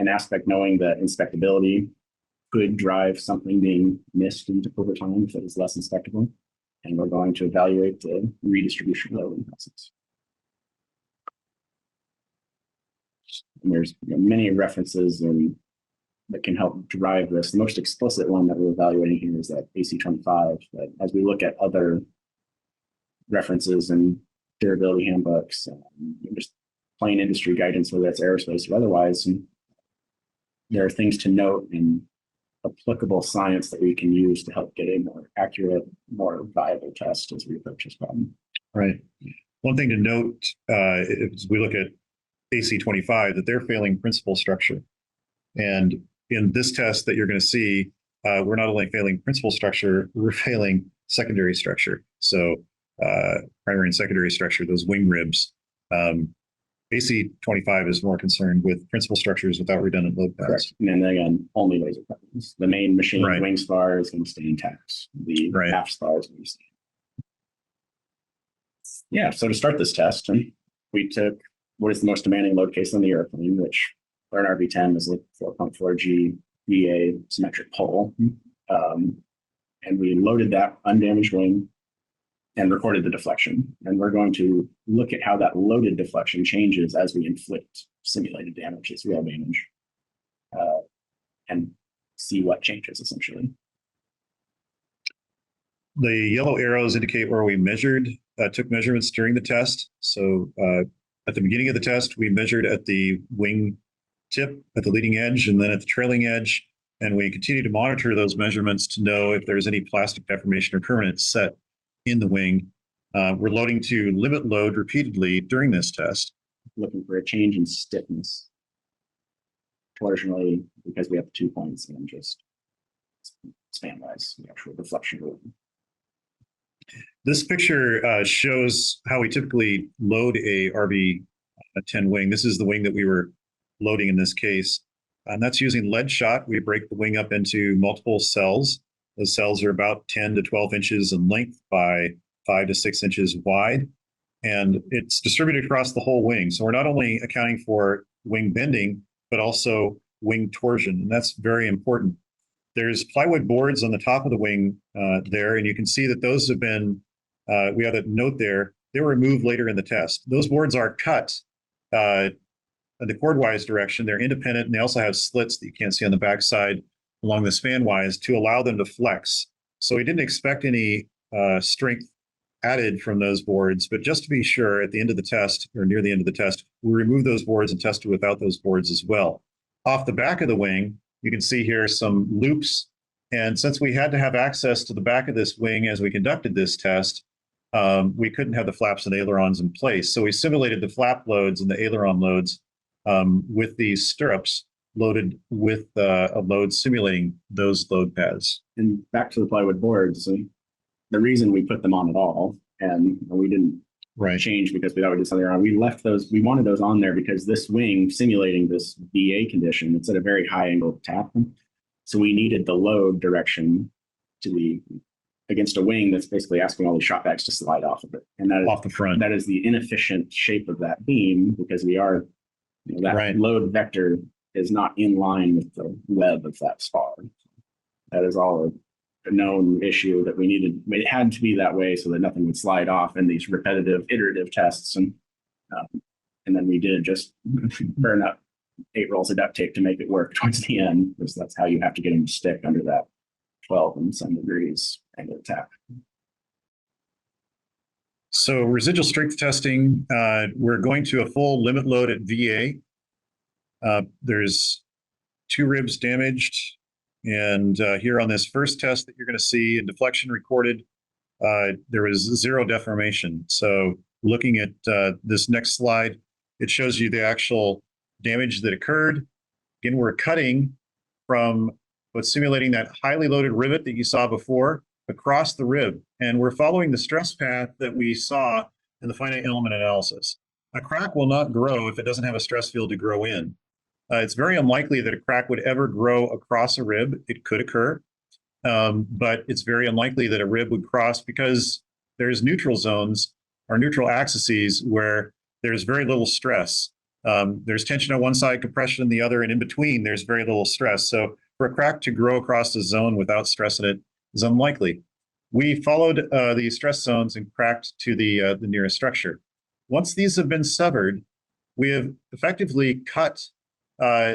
aspect knowing that inspectability could drive something being missed over time if it is less inspectable. And we're going to evaluate the redistribution load in the process. And there's many references that can help drive this. The most explicit one that we're evaluating here is that AC25. But as we look at other references and durability handbooks, just plain industry guidance, whether that's aerospace or otherwise, and there are things to note in applicable science that we can use to help get a more accurate, more viable test as we approach this problem. Right. One thing to note as we look at AC25, that they're failing principal structure. And in this test that you're going to see, we're not only failing principal structure, we're failing secondary structure. So primary and secondary structure, those wing ribs. AC25 is more concerned with principal structures without redundant load paths. Correct. And then again, only laser cuttings. The main machine Right. wing spar is going to stay intact. The Right. half spar is going to stay. Yeah, so to start this test, we took what is the most demanding load case on the airplane, which for an RV-10 is a 4.4G VA symmetric pole. And we loaded that undamaged wing and recorded the deflection. And we're going to look at how that loaded deflection changes as we inflict simulated damage, as real damage, and see what changes essentially. The yellow arrows indicate where we took measurements during the test. So at the beginning of the test, we measured at the wing tip, at the leading edge, and then at the trailing edge. And we continue to monitor those measurements to know if there's any plastic deformation or permanent set in the wing. We're loading to limit load repeatedly during this test. Looking for a change in stiffness. Torsionally, because we have 2 points and just span-wise, the actual deflection rule. This picture shows how we typically load a RB-10 wing. This is the wing that we were loading in this case. And that's using lead shot. We break the wing up into multiple cells. Those cells are about 10 to 12 inches in length by 5 to 6 inches wide. And it's distributed across the whole wing. So we're not only accounting for wing bending, but also wing torsion. And that's very important. There's plywood boards on the top of the wing there, and you can see that those have been, we have a note there, they were removed later in the test. Those boards are cut in the chordwise direction. They're independent, and they also have slits that you can't see on the backside along the spanwise to allow them to flex. So we didn't expect any strength added from those boards, but just to be sure, at the end of the test, or near the end of the test, we removed those boards and tested without those boards as well. Off the back of the wing, you can see here some loops. And since we had to have access to the back of this wing as we conducted this test, we couldn't have the flaps and ailerons in place. So we simulated the flap loads and the aileron loads with these stirrups loaded with a load simulating those load paths. And back to the plywood boards, the reason we put them on at all, and we didn't change because we thought we did something wrong. We left those, we wanted those on there because this wing simulating this VA condition, it's at a very high angle tap. So we needed the load direction to be against a wing that's basically asking all these shot backs to slide off of it. And that is off the front. That is the inefficient shape of that beam because we are, that load vector is not in line with the web of that spar. That is all a known issue that we needed. It had to be that way so that nothing would slide off in these repetitive, iterative tests. And then we did just burn up 8 rolls of duct tape to make it work towards the end, because that's how you have to get them to stick under that 12 and some degrees angle tap. So residual strength testing, we're going to a full limit load at VA. There's 2 ribs damaged. And here on this first test that you're going to see in deflection recorded, there was 0 deformation. So looking at this next slide, it shows you the actual damage that occurred. Again, we're cutting from what's simulating that highly loaded rivet that you saw before across the rib. And we're following the stress path that we saw in the finite element analysis. A crack will not grow if it doesn't have a stress field to grow in. It's very unlikely that a crack would ever grow across a rib. It could occur, but it's very unlikely that a rib would cross because there's neutral zones or neutral axes where there's very little stress. There's tension on one side, compression on the other, and in between there's very little stress. So for a crack to grow across the zone without stress in it is unlikely. We followed the stress zones and cracked to the nearest structure. Once these have been severed, we have effectively cut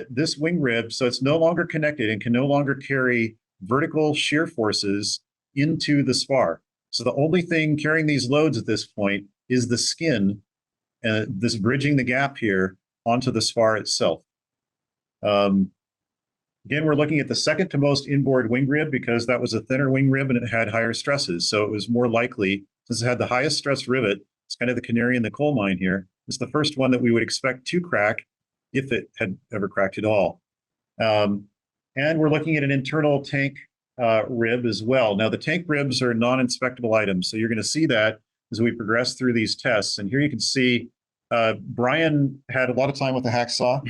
this wing rib so it's no longer connected and can no longer carry vertical shear forces into the spar. So the only thing carrying these loads at this point is the skin, this bridging the gap here onto the spar itself. Again, we're looking at the second to most inboard wing rib because that was a thinner wing rib and it had higher stresses. So it was more likely, since it had the highest stress rivet, it's kind of the canary in the coal mine here. It's the first one that we would expect to crack if it had ever cracked at all. And we're looking at an internal tank rib as well. Now, the tank ribs are non-inspectable items, so you're going to see that as we progress through these tests. And here you can see Brian had a lot of time with the hacksaw.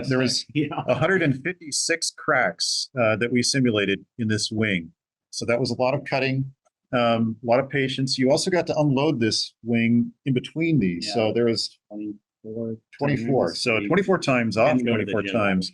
There was 156 cracks that we simulated in this wing. So that was a lot of cutting, a lot of patience. You also got to unload this wing in between these. So there was 24. So 24 times off, 24 times.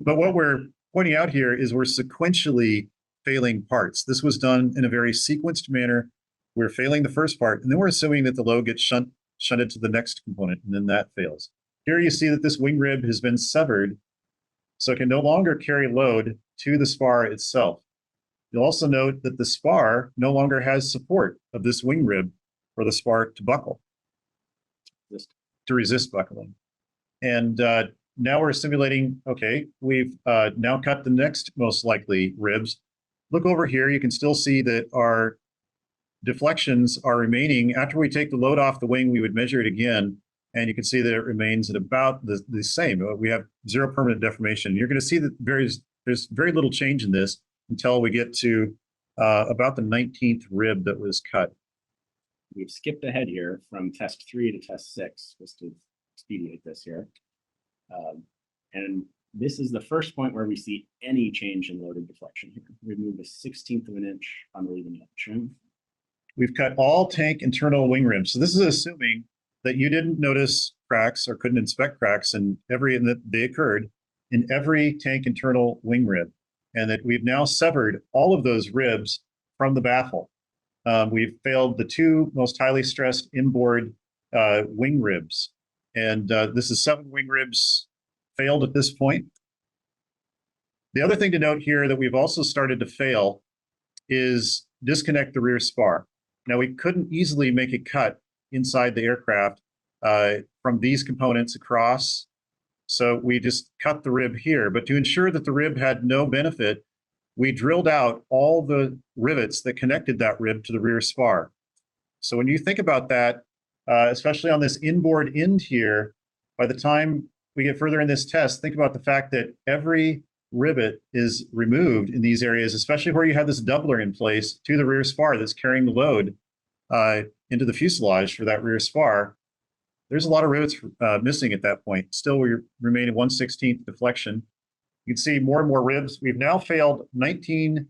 But what we're pointing out here is we're sequentially failing parts. This was done in a very sequenced manner. We're failing the first part, and then we're assuming that the load gets shunted to the next component, and then that fails. Here you see that this wing rib has been severed, so it can no longer carry load to the spar itself. You'll also note that the spar no longer has support of this wing rib for the spar to buckle, to resist buckling. And now we're simulating, okay, we've now cut the next most likely ribs. Look over here, you can still see that our deflections are remaining. After we take the load off the wing, we would measure it again, and you can see that it remains at about the same. We have zero permanent deformation. You're going to see that there's very little change in this until we get to about the 19th rib that was cut. We've skipped ahead here from test 3 to test 6, just to expedite this here. And this is the first point where we see any change in loaded deflection here. We've moved a 1/16 of an inch on the leading edge. We've cut all tank internal wing rims. So this is assuming that you didn't notice cracks or couldn't inspect cracks and that they occurred in every tank internal wing rib, and that we've now severed all of those ribs from the baffle. We've failed the 2 most highly stressed inboard wing ribs, and this is 7 wing ribs failed at this point. The other thing to note here that we've also started to fail is disconnect the rear spar. Now, we couldn't easily make a cut inside the aircraft from these components across, so we just cut the rib here. But to ensure that the rib had no benefit, we drilled out all the rivets that connected that rib to the rear spar. So when you think about that, especially on this inboard end here, by the time we get further in this test, think about the fact that every rivet is removed in these areas, especially where you have this doubler in place to the rear spar that's carrying the load into the fuselage for that rear spar. There's a lot of rivets missing at that point. Still, we remain at 1/16 deflection. You can see more and more ribs. We've now failed 19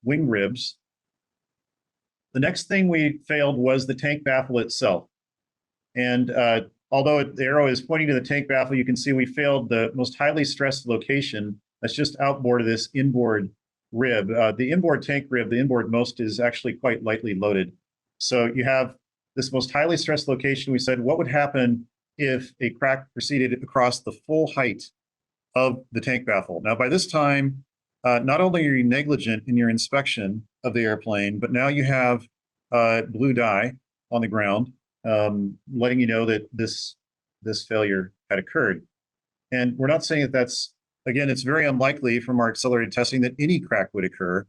wing ribs. The next thing we failed was the tank baffle itself. And although the arrow is pointing to the tank baffle, you can see we failed the most highly stressed location that's just outboard of this inboard rib. The inboard tank rib, the inboard most, is actually quite lightly loaded. So you have this most highly stressed location. We said, what would happen if a crack proceeded across the full height of the tank baffle? Now, by this time, not only are you negligent in your inspection of the airplane, but now you have blue dye on the ground, letting you know that this failure had occurred. And we're not saying that that's, again, it's very unlikely from our accelerated testing that any crack would occur.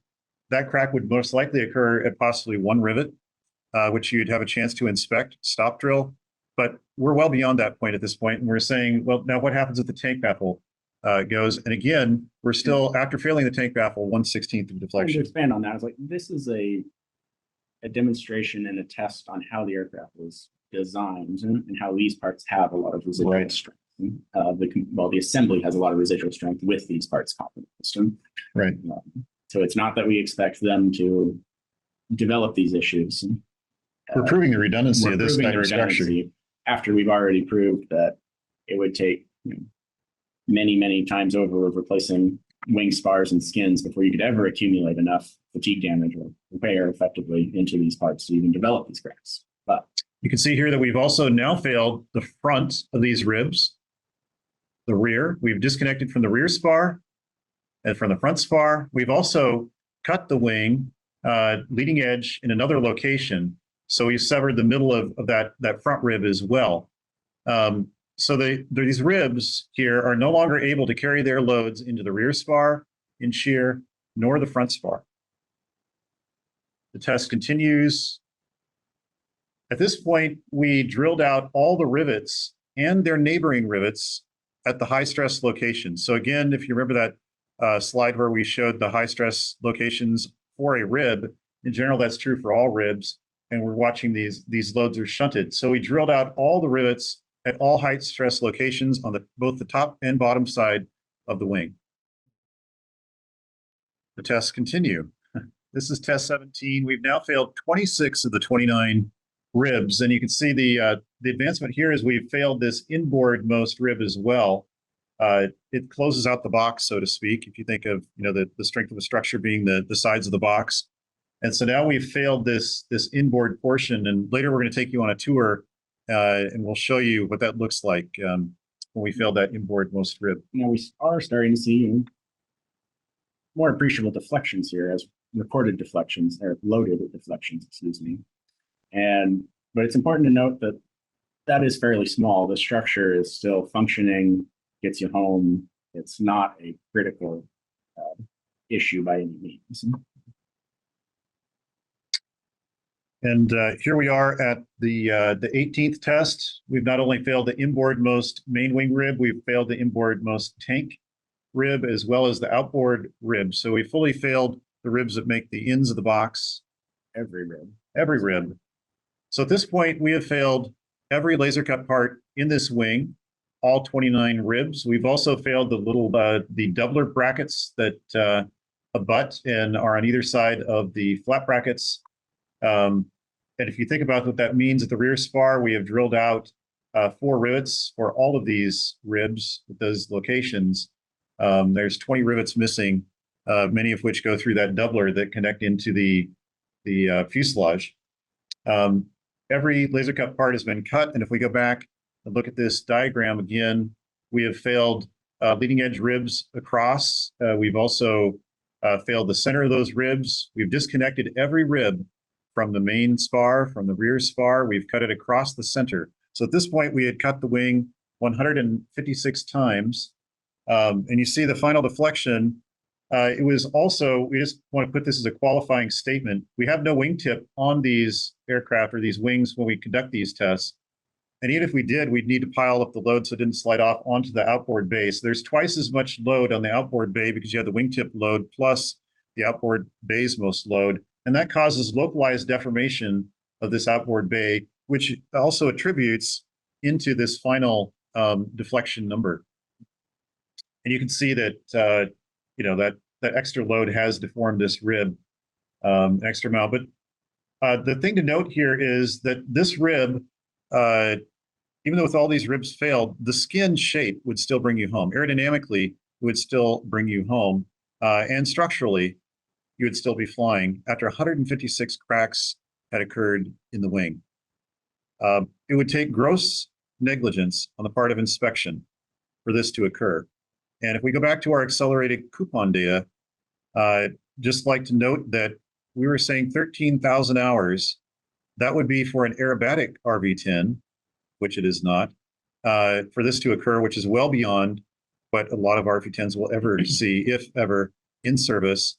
That crack would most likely occur at possibly one rivet, which you'd have a chance to inspect, stop drill. But we're well beyond that point at this point. And we're saying, well, now what happens if the tank baffle goes? And again, we're still, after failing the tank baffle, 1/16 of deflection. To expand on that, it's like, this is a demonstration and a test on how the aircraft was designed and how these parts have a lot of residual strength. The assembly has a lot of residual strength with these parts complement system. Right. So it's not that we expect them to develop these issues. We're proving the redundancy of this type of structure after we've already proved that it would take many, many times over of replacing wing spars and skins before you could ever accumulate enough fatigue damage or repair effectively into these parts to even develop these cracks. But you can see here that we've also now failed the front of these ribs, the rear. We've disconnected from the rear spar and from the front spar. We've also cut the wing leading edge in another location. So we've severed the middle of that front rib as well. So these ribs here are no longer able to carry their loads into the rear spar in shear, nor the front spar. The test continues. At this point, we drilled out all the rivets and their neighboring rivets at the high stress locations. So again, if you remember that slide where we showed the high stress locations for a rib, in general, that's true for all ribs. And we're watching these loads are shunted. So we drilled out all the rivets at all height stress locations on both the top and bottom side of the wing. The tests continue. This is test 17. We've now failed 26 of the 29 ribs, and you can see the advancement here is we've failed this inboard most rib as well. It closes out the box, so to speak, if you think of the strength of a structure being the sides of the box. And so now we've failed this inboard portion, and later we're going to take you on a tour and we'll show you what that looks like when we failed that inboard most rib. Now we are starting to see more appreciable deflections here, as recorded deflections, or loaded deflections, excuse me. But it's important to note that that is fairly small. The structure is still functioning, gets you home. It's not a critical issue by any means. And here we are at the 18th test. We've not only failed the inboard-most main wing rib, we've failed the inboard-most tank rib as well as the outboard rib. So we fully failed the ribs that make the ends of the box. Every rib. Every rib. So at this point, we have failed every laser cut part in this wing, all 29 ribs. We've also failed the little the doubler brackets that abut and are on either side of the flat brackets. And if you think about what that means at the rear spar, we have drilled out 4 rivets for all of these ribs at those locations. There's 20 rivets missing, many of which go through that doubler that connect into the fuselage. Every laser cut part has been cut, and if we go back and look at this diagram again, we have failed leading edge ribs across. We've also failed the center of those ribs. We've disconnected every rib from the main spar, from the rear spar. We've cut it across the center. So at this point, we had cut the wing 156 times. And you see the final deflection. It was also, we just want to put this as a qualifying statement. We have no wingtip on these aircraft or these wings when we conduct these tests. And even if we did, we'd need to pile up the load so it didn't slide off onto the outboard bay. So there's twice as much load on the outboard bay because you have the wingtip load plus the outboard bay's most load. And that causes localized deformation of this outboard bay, which also attributes into this final deflection number. And you can see that, you know, that extra load has deformed this rib an extra amount. But the thing to note here is that this rib, even though with all these ribs failed, the skin shape would still bring you home. Aerodynamically, it would still bring you home. And structurally, you would still be flying after 156 cracks had occurred in the wing. It would take gross negligence on the part of inspection for this to occur. And if we go back to our accelerated coupon data, just like to note that we were saying 13,000 hours. That would be for an aerobatic RV-10, which it is not, for this to occur, which is well beyond what a lot of RV-10s will ever see, if ever, in service.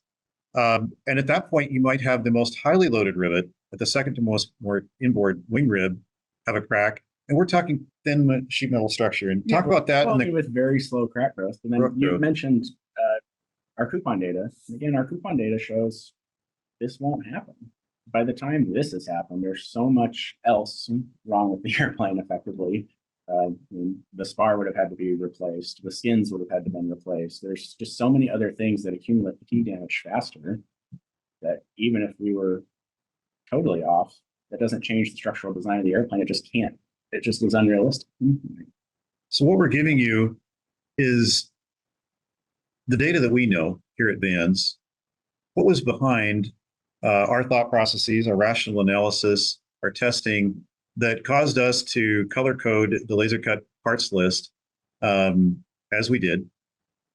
And at that point, you might have the most highly loaded rivet at the second to most more inboard wing rib have a crack. And we're talking thin sheet metal structure. And talk about that. Well, with very slow crack growth. And then you mentioned our coupon data. Again, our coupon data shows this won't happen. By the time this has happened, there's so much else wrong with the airplane effectively. The spar would have had to be replaced. The skins would have had to been replaced. There's just so many other things that accumulate fatigue damage faster that even if we were totally off, that doesn't change the structural design of the airplane. It just can't. It just is unrealistic. So what we're giving you is the data that we know here at Vans. What was behind our thought processes, our rational analysis, our testing that caused us to color code the laser cut parts list as we did,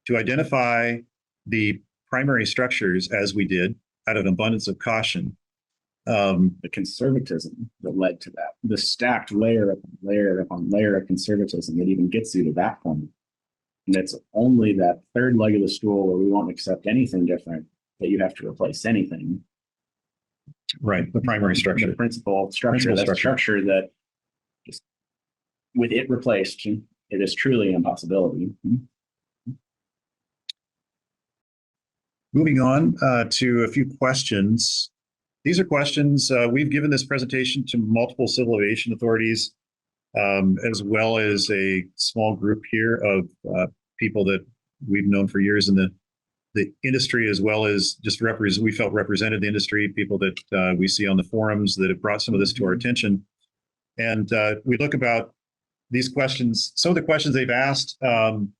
to identify the primary structures as we did out of an abundance of caution. The conservatism that led to that, the stacked layer upon layer upon layer of conservatism that even gets you to that point. And it's only that third leg of the stool where we won't accept anything different that you have to replace anything. Right, the primary structure. The principal structure, structure that just with it replaced, it is truly an impossibility. Moving on to a few questions. These are questions, we've given this presentation to multiple civil aviation authorities, as well as a small group here of people that we've known for years in the industry, as well as just we felt represented the industry, people that we see on the forums that have brought some of this to our attention. And we look about these questions, some of the questions they've asked. The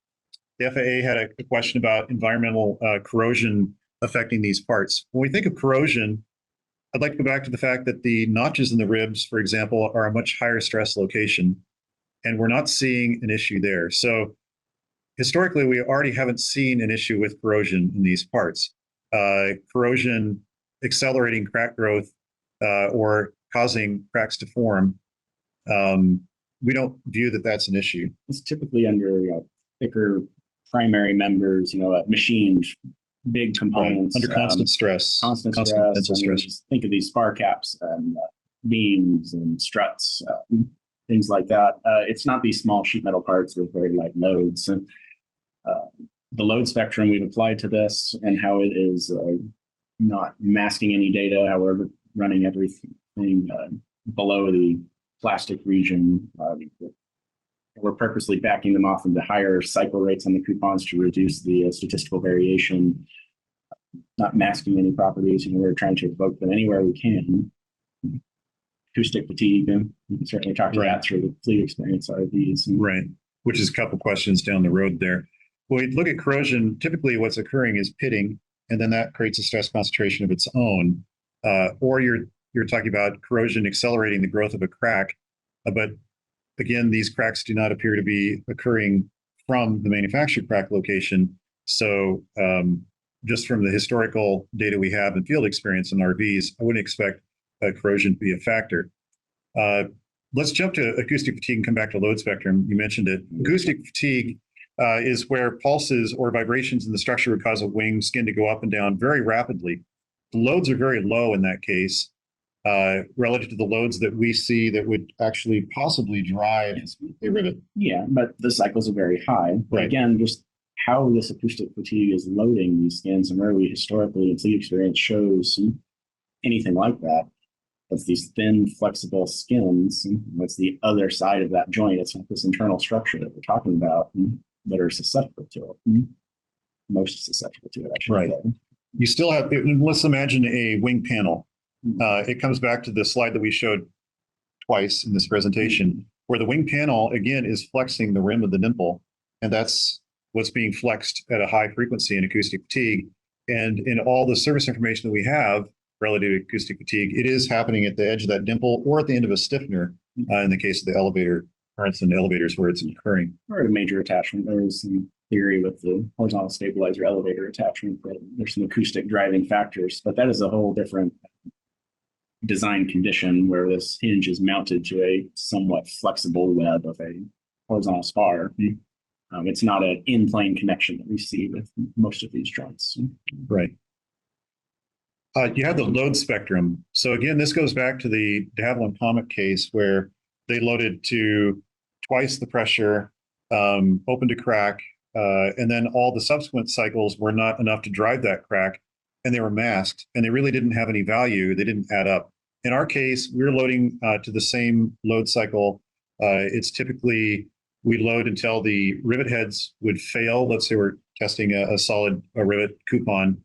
FAA had a question about environmental corrosion affecting these parts. When we think of corrosion, I'd like to go back to the fact that the notches in the ribs, for example, are a much higher stress location, and we're not seeing an issue there. So historically, we already haven't seen an issue with corrosion in these parts. Corrosion accelerating crack growth or causing cracks to form. We don't view that that's an issue. It's typically under thicker primary members, machined big components. Under constant stress. Constant stress. Think of these spar caps and beams and struts, things like that. It's not these small sheet metal parts with very light loads. And the load spectrum we've applied to this and how it is not masking any data, however, running everything below the plastic region. We're purposely backing them off into higher cycle rates on the coupons to reduce the statistical variation, not masking any properties. And we're trying to evoke them anywhere we can. Acoustic fatigue, and you can certainly talk to that through the fleet experience RVs. Right, which is a couple questions down the road there. When we look at corrosion, typically what's occurring is pitting, and then that creates a stress concentration of its own. Or you're talking about corrosion accelerating the growth of a crack, but again, these cracks do not appear to be occurring from the manufactured crack location. So just from the historical data we have and field experience in RVs, I wouldn't expect corrosion to be a factor. Let's jump to acoustic fatigue and come back to load spectrum. You mentioned it. Acoustic fatigue is where pulses or vibrations in the structure would cause a wing skin to go up and down very rapidly. The loads are very low in that case, relative to the loads that we see that would actually possibly drive a rivet. Yeah, but the cycles are very high. But again, just how this acoustic fatigue is loading these skins and where we historically in fleet experience shows anything like that. It's these thin, flexible skins. What's the other side of that joint? It's not this internal structure that we're talking about that are susceptible to it. Most susceptible to it, I should say. You still have, let's imagine a wing panel. It comes back to the slide that we showed twice in this presentation, where the wing panel, again, is flexing the rim of the nipple. And that's what's being flexed at a high frequency in acoustic fatigue. And in all the service information that we have relative to acoustic fatigue, it is happening at the edge of that dimple or at the end of a stiffener in the case of the elevator, currents in elevators where it's occurring. Or a major attachment. There's some theory with the horizontal stabilizer elevator attachment that there's some acoustic driving factors, but that is a whole different design condition where this hinge is mounted to a somewhat flexible web of a horizontal spar. It's not an in-plane connection that we see with most of these joints. Right. You have the load spectrum. So again, this goes back to the de Havilland Comet case where they loaded to twice the pressure, open to crack, and then all the subsequent cycles were not enough to drive that crack, and they were masked, and they really didn't have any value. They didn't add up. In our case, we're loading to the same load cycle. It's typically, we load until the rivet heads would fail. Let's say we're testing a solid rivet coupon.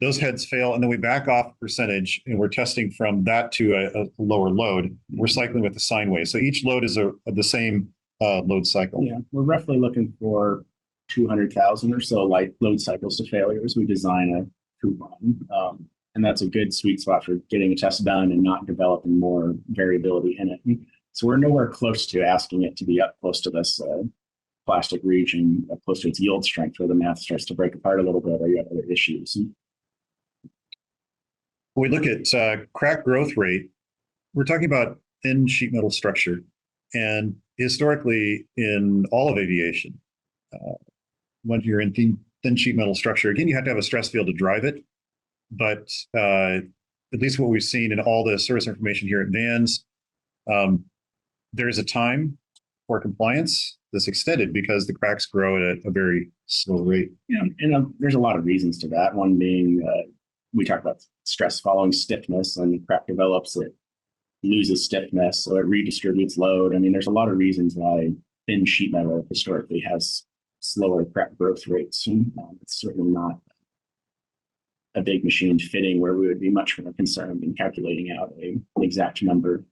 Those heads fail, and then we back off a percentage, and we're testing from that to a lower load. We're cycling with the sine wave. So each load is the same load cycle. Yeah, we're roughly looking for 200,000 or so light load cycles to failure as we design a coupon. And that's a good sweet spot for getting a test done and not developing more variability in it. So we're nowhere close to asking it to be up close to this plastic region, up close to its yield strength where the math starts to break apart a little bit or you have other issues. When we look at crack growth rate, we're talking about thin sheet metal structure. And historically, in all of aviation, when you're in thin sheet metal structure, again, you have to have a stress field to drive it. But at least what we've seen in all the service information here at Vans, there's a time for compliance that's extended because the cracks grow at a very slow rate. Yeah, and there's a lot of reasons to that. One being, we talk about stress following stiffness, and the crack develops, it loses stiffness, so it redistributes load. I mean, there's a lot of reasons why thin sheet metal historically has slower crack growth rates. It's certainly not a big machine fitting where we would be much more concerned in calculating out an exact number.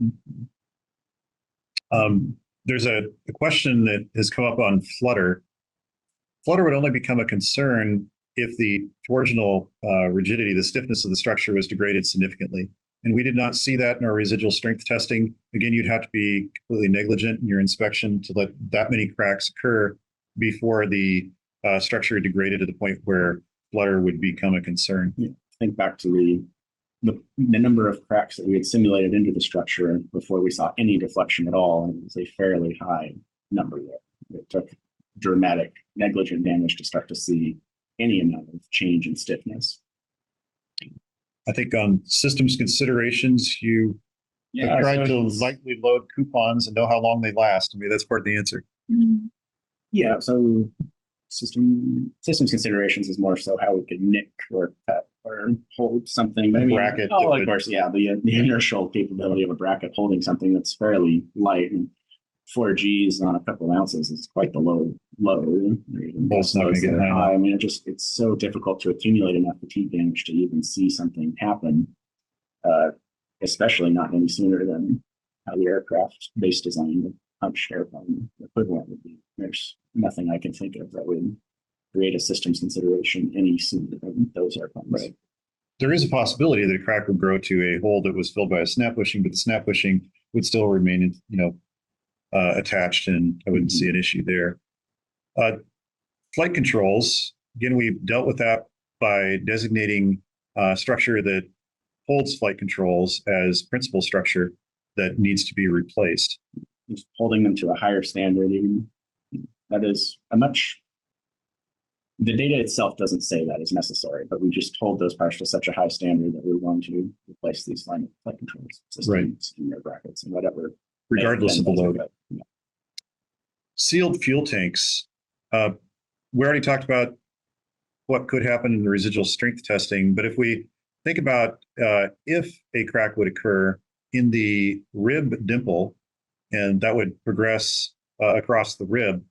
There's a question that has come up on flutter. Flutter would only become a concern if the torsional rigidity, the stiffness of the structure was degraded significantly. And we did not see that in our residual strength testing. Again, you'd have to be completely negligent in your inspection to let that many cracks occur before the structure degraded to the point where flutter would become a concern. Yeah. Think back to the number of cracks that we had simulated into the structure before we saw any deflection at all. And it was a fairly high number there. It took dramatic negligent damage to start to see any amount of change in stiffness. I think on systems considerations, you Yeah, I've tried so to it's- lightly load coupons and know how long they last. I mean, that's part of the answer. yeah, so systems considerations is more so how we could nick or cut or hold something. But I mean, Bracket that of would- course, yeah, the inertial capability of a bracket holding something that's fairly light and 4Gs on a couple of ounces is quite the low. Bolt's not gonna get high enough. I mean, it's so difficult to accumulate enough fatigue damage to even see something happen, especially not any sooner than how the aircraft base design, the punched airplane equivalent would be. There's nothing I can think of that would create a systems consideration any sooner than those airplanes. Right. There is a possibility that a crack would grow to a hole that was filled by a snap bushing, but the snap bushing would still remain, attached, and I wouldn't see an issue there. Flight controls, again, we've dealt with that by designating a structure that holds flight controls as principal structure that needs to be replaced. Just holding them to a higher standard, even that is the data itself doesn't say that is necessary, but we just hold those parts to such a high standard that we're going to replace these flight controls systems in their brackets and whatever, regardless of the load. Yeah. Sealed fuel tanks. We already talked about what could happen in the residual strength testing, but if we think about if a crack would occur in the rib dimple, and that would progress across the rib,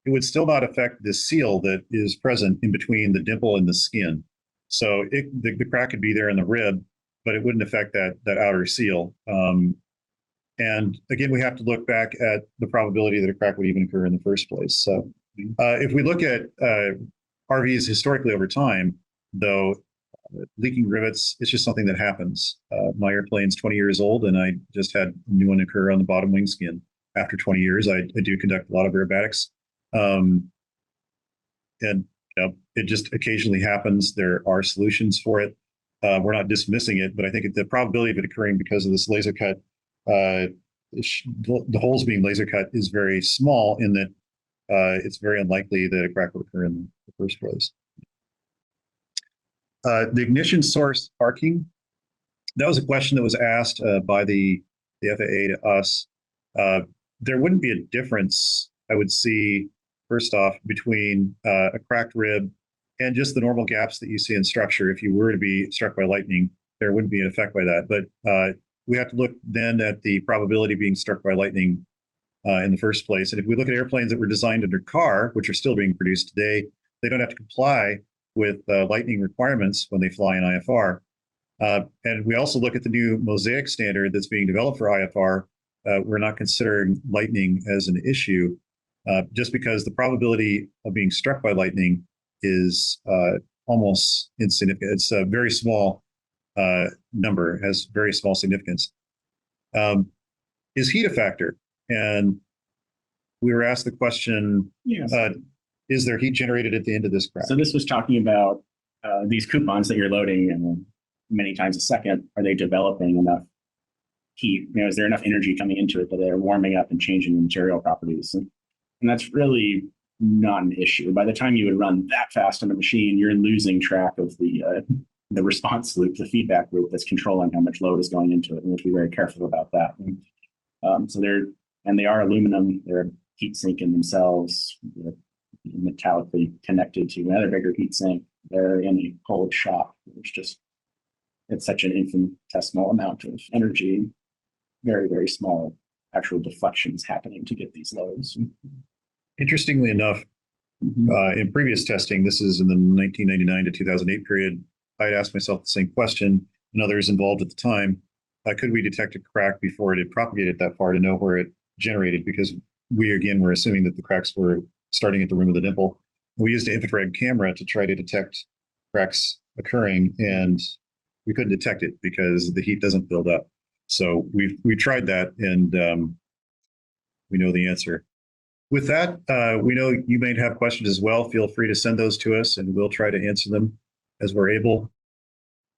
it would still not affect the seal that is present in between the dimple and the skin. So the crack could be there in the rib, but it wouldn't affect that outer seal. And again, we have to look back at the probability that a crack would even occur in the first place. So if we look at RVs historically over time, though, leaking rivets, it's just something that happens. My airplane's 20 years old, and I just had a new one occur on the bottom wing skin. After 20 years, I do conduct a lot of aerobatics. And it just occasionally happens. There are solutions for it. We're not dismissing it, but I think the probability of it occurring because of this laser cut, the holes being laser cut is very small in that it's very unlikely that a crack will occur in the first place. The ignition source arcing, that was a question that was asked by the FAA to us. There wouldn't be a difference, I would see, first off, between a cracked rib and just the normal gaps that you see in structure. If you were to be struck by lightning, there wouldn't be an effect by that. But we have to look then at the probability of being struck by lightning in the first place. And if we look at airplanes that were designed under CAR, which are still being produced today, they don't have to comply with lightning requirements when they fly in IFR. And we also look at the new Mosaic standard that's being developed for IFR. We're not considering lightning as an issue just because the probability of being struck by lightning is almost insignificant. It's a very small number, has very small significance. Is heat a factor? And we were asked the question, Yes. Is there heat generated at the end of this crack? So this was talking about these coupons that you're loading many times a second. Are they developing enough heat? Is there enough energy coming into it that they're warming up and changing the material properties? And that's really not an issue. By the time you would run that fast on a machine, you're losing track of the response loop, the feedback loop that's controlling how much load is going into it. And we have to be very careful about that. They are aluminum. They're heat sink in themselves. They're metallically connected to another bigger heat sink. They're in a cold shop. It's such an infinitesimal amount of energy, very, very small actual deflections happening to get these loads. Interestingly enough, in previous testing, this is in the 1999 to 2008 period, I had asked myself the same question and others involved at the time. Could we detect a crack before it had propagated that far to know where it generated? Because we, again, were assuming that the cracks were starting at the rim of the dimple. We used an infrared camera to try to detect cracks occurring, and we couldn't detect it because the heat doesn't build up. So we tried that, and we know the answer. With that, we know you may have questions as well. Feel free to send those to us, and we'll try to answer them as we're able.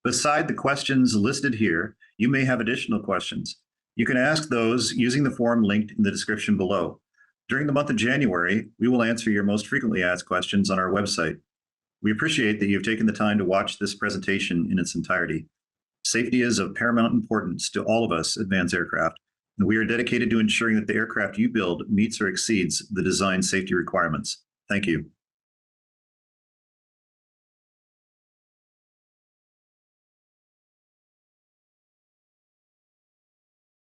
Beside the questions listed here, you may have additional questions. You can ask those using the form linked in the description below. During the month of January, we will answer your most frequently asked questions on our website. We appreciate that you've taken the time to watch this presentation in its entirety. Safety is of paramount importance to all of us at Vans Aircraft, and we are dedicated to ensuring that the aircraft you build meets or exceeds the design safety requirements. Thank you.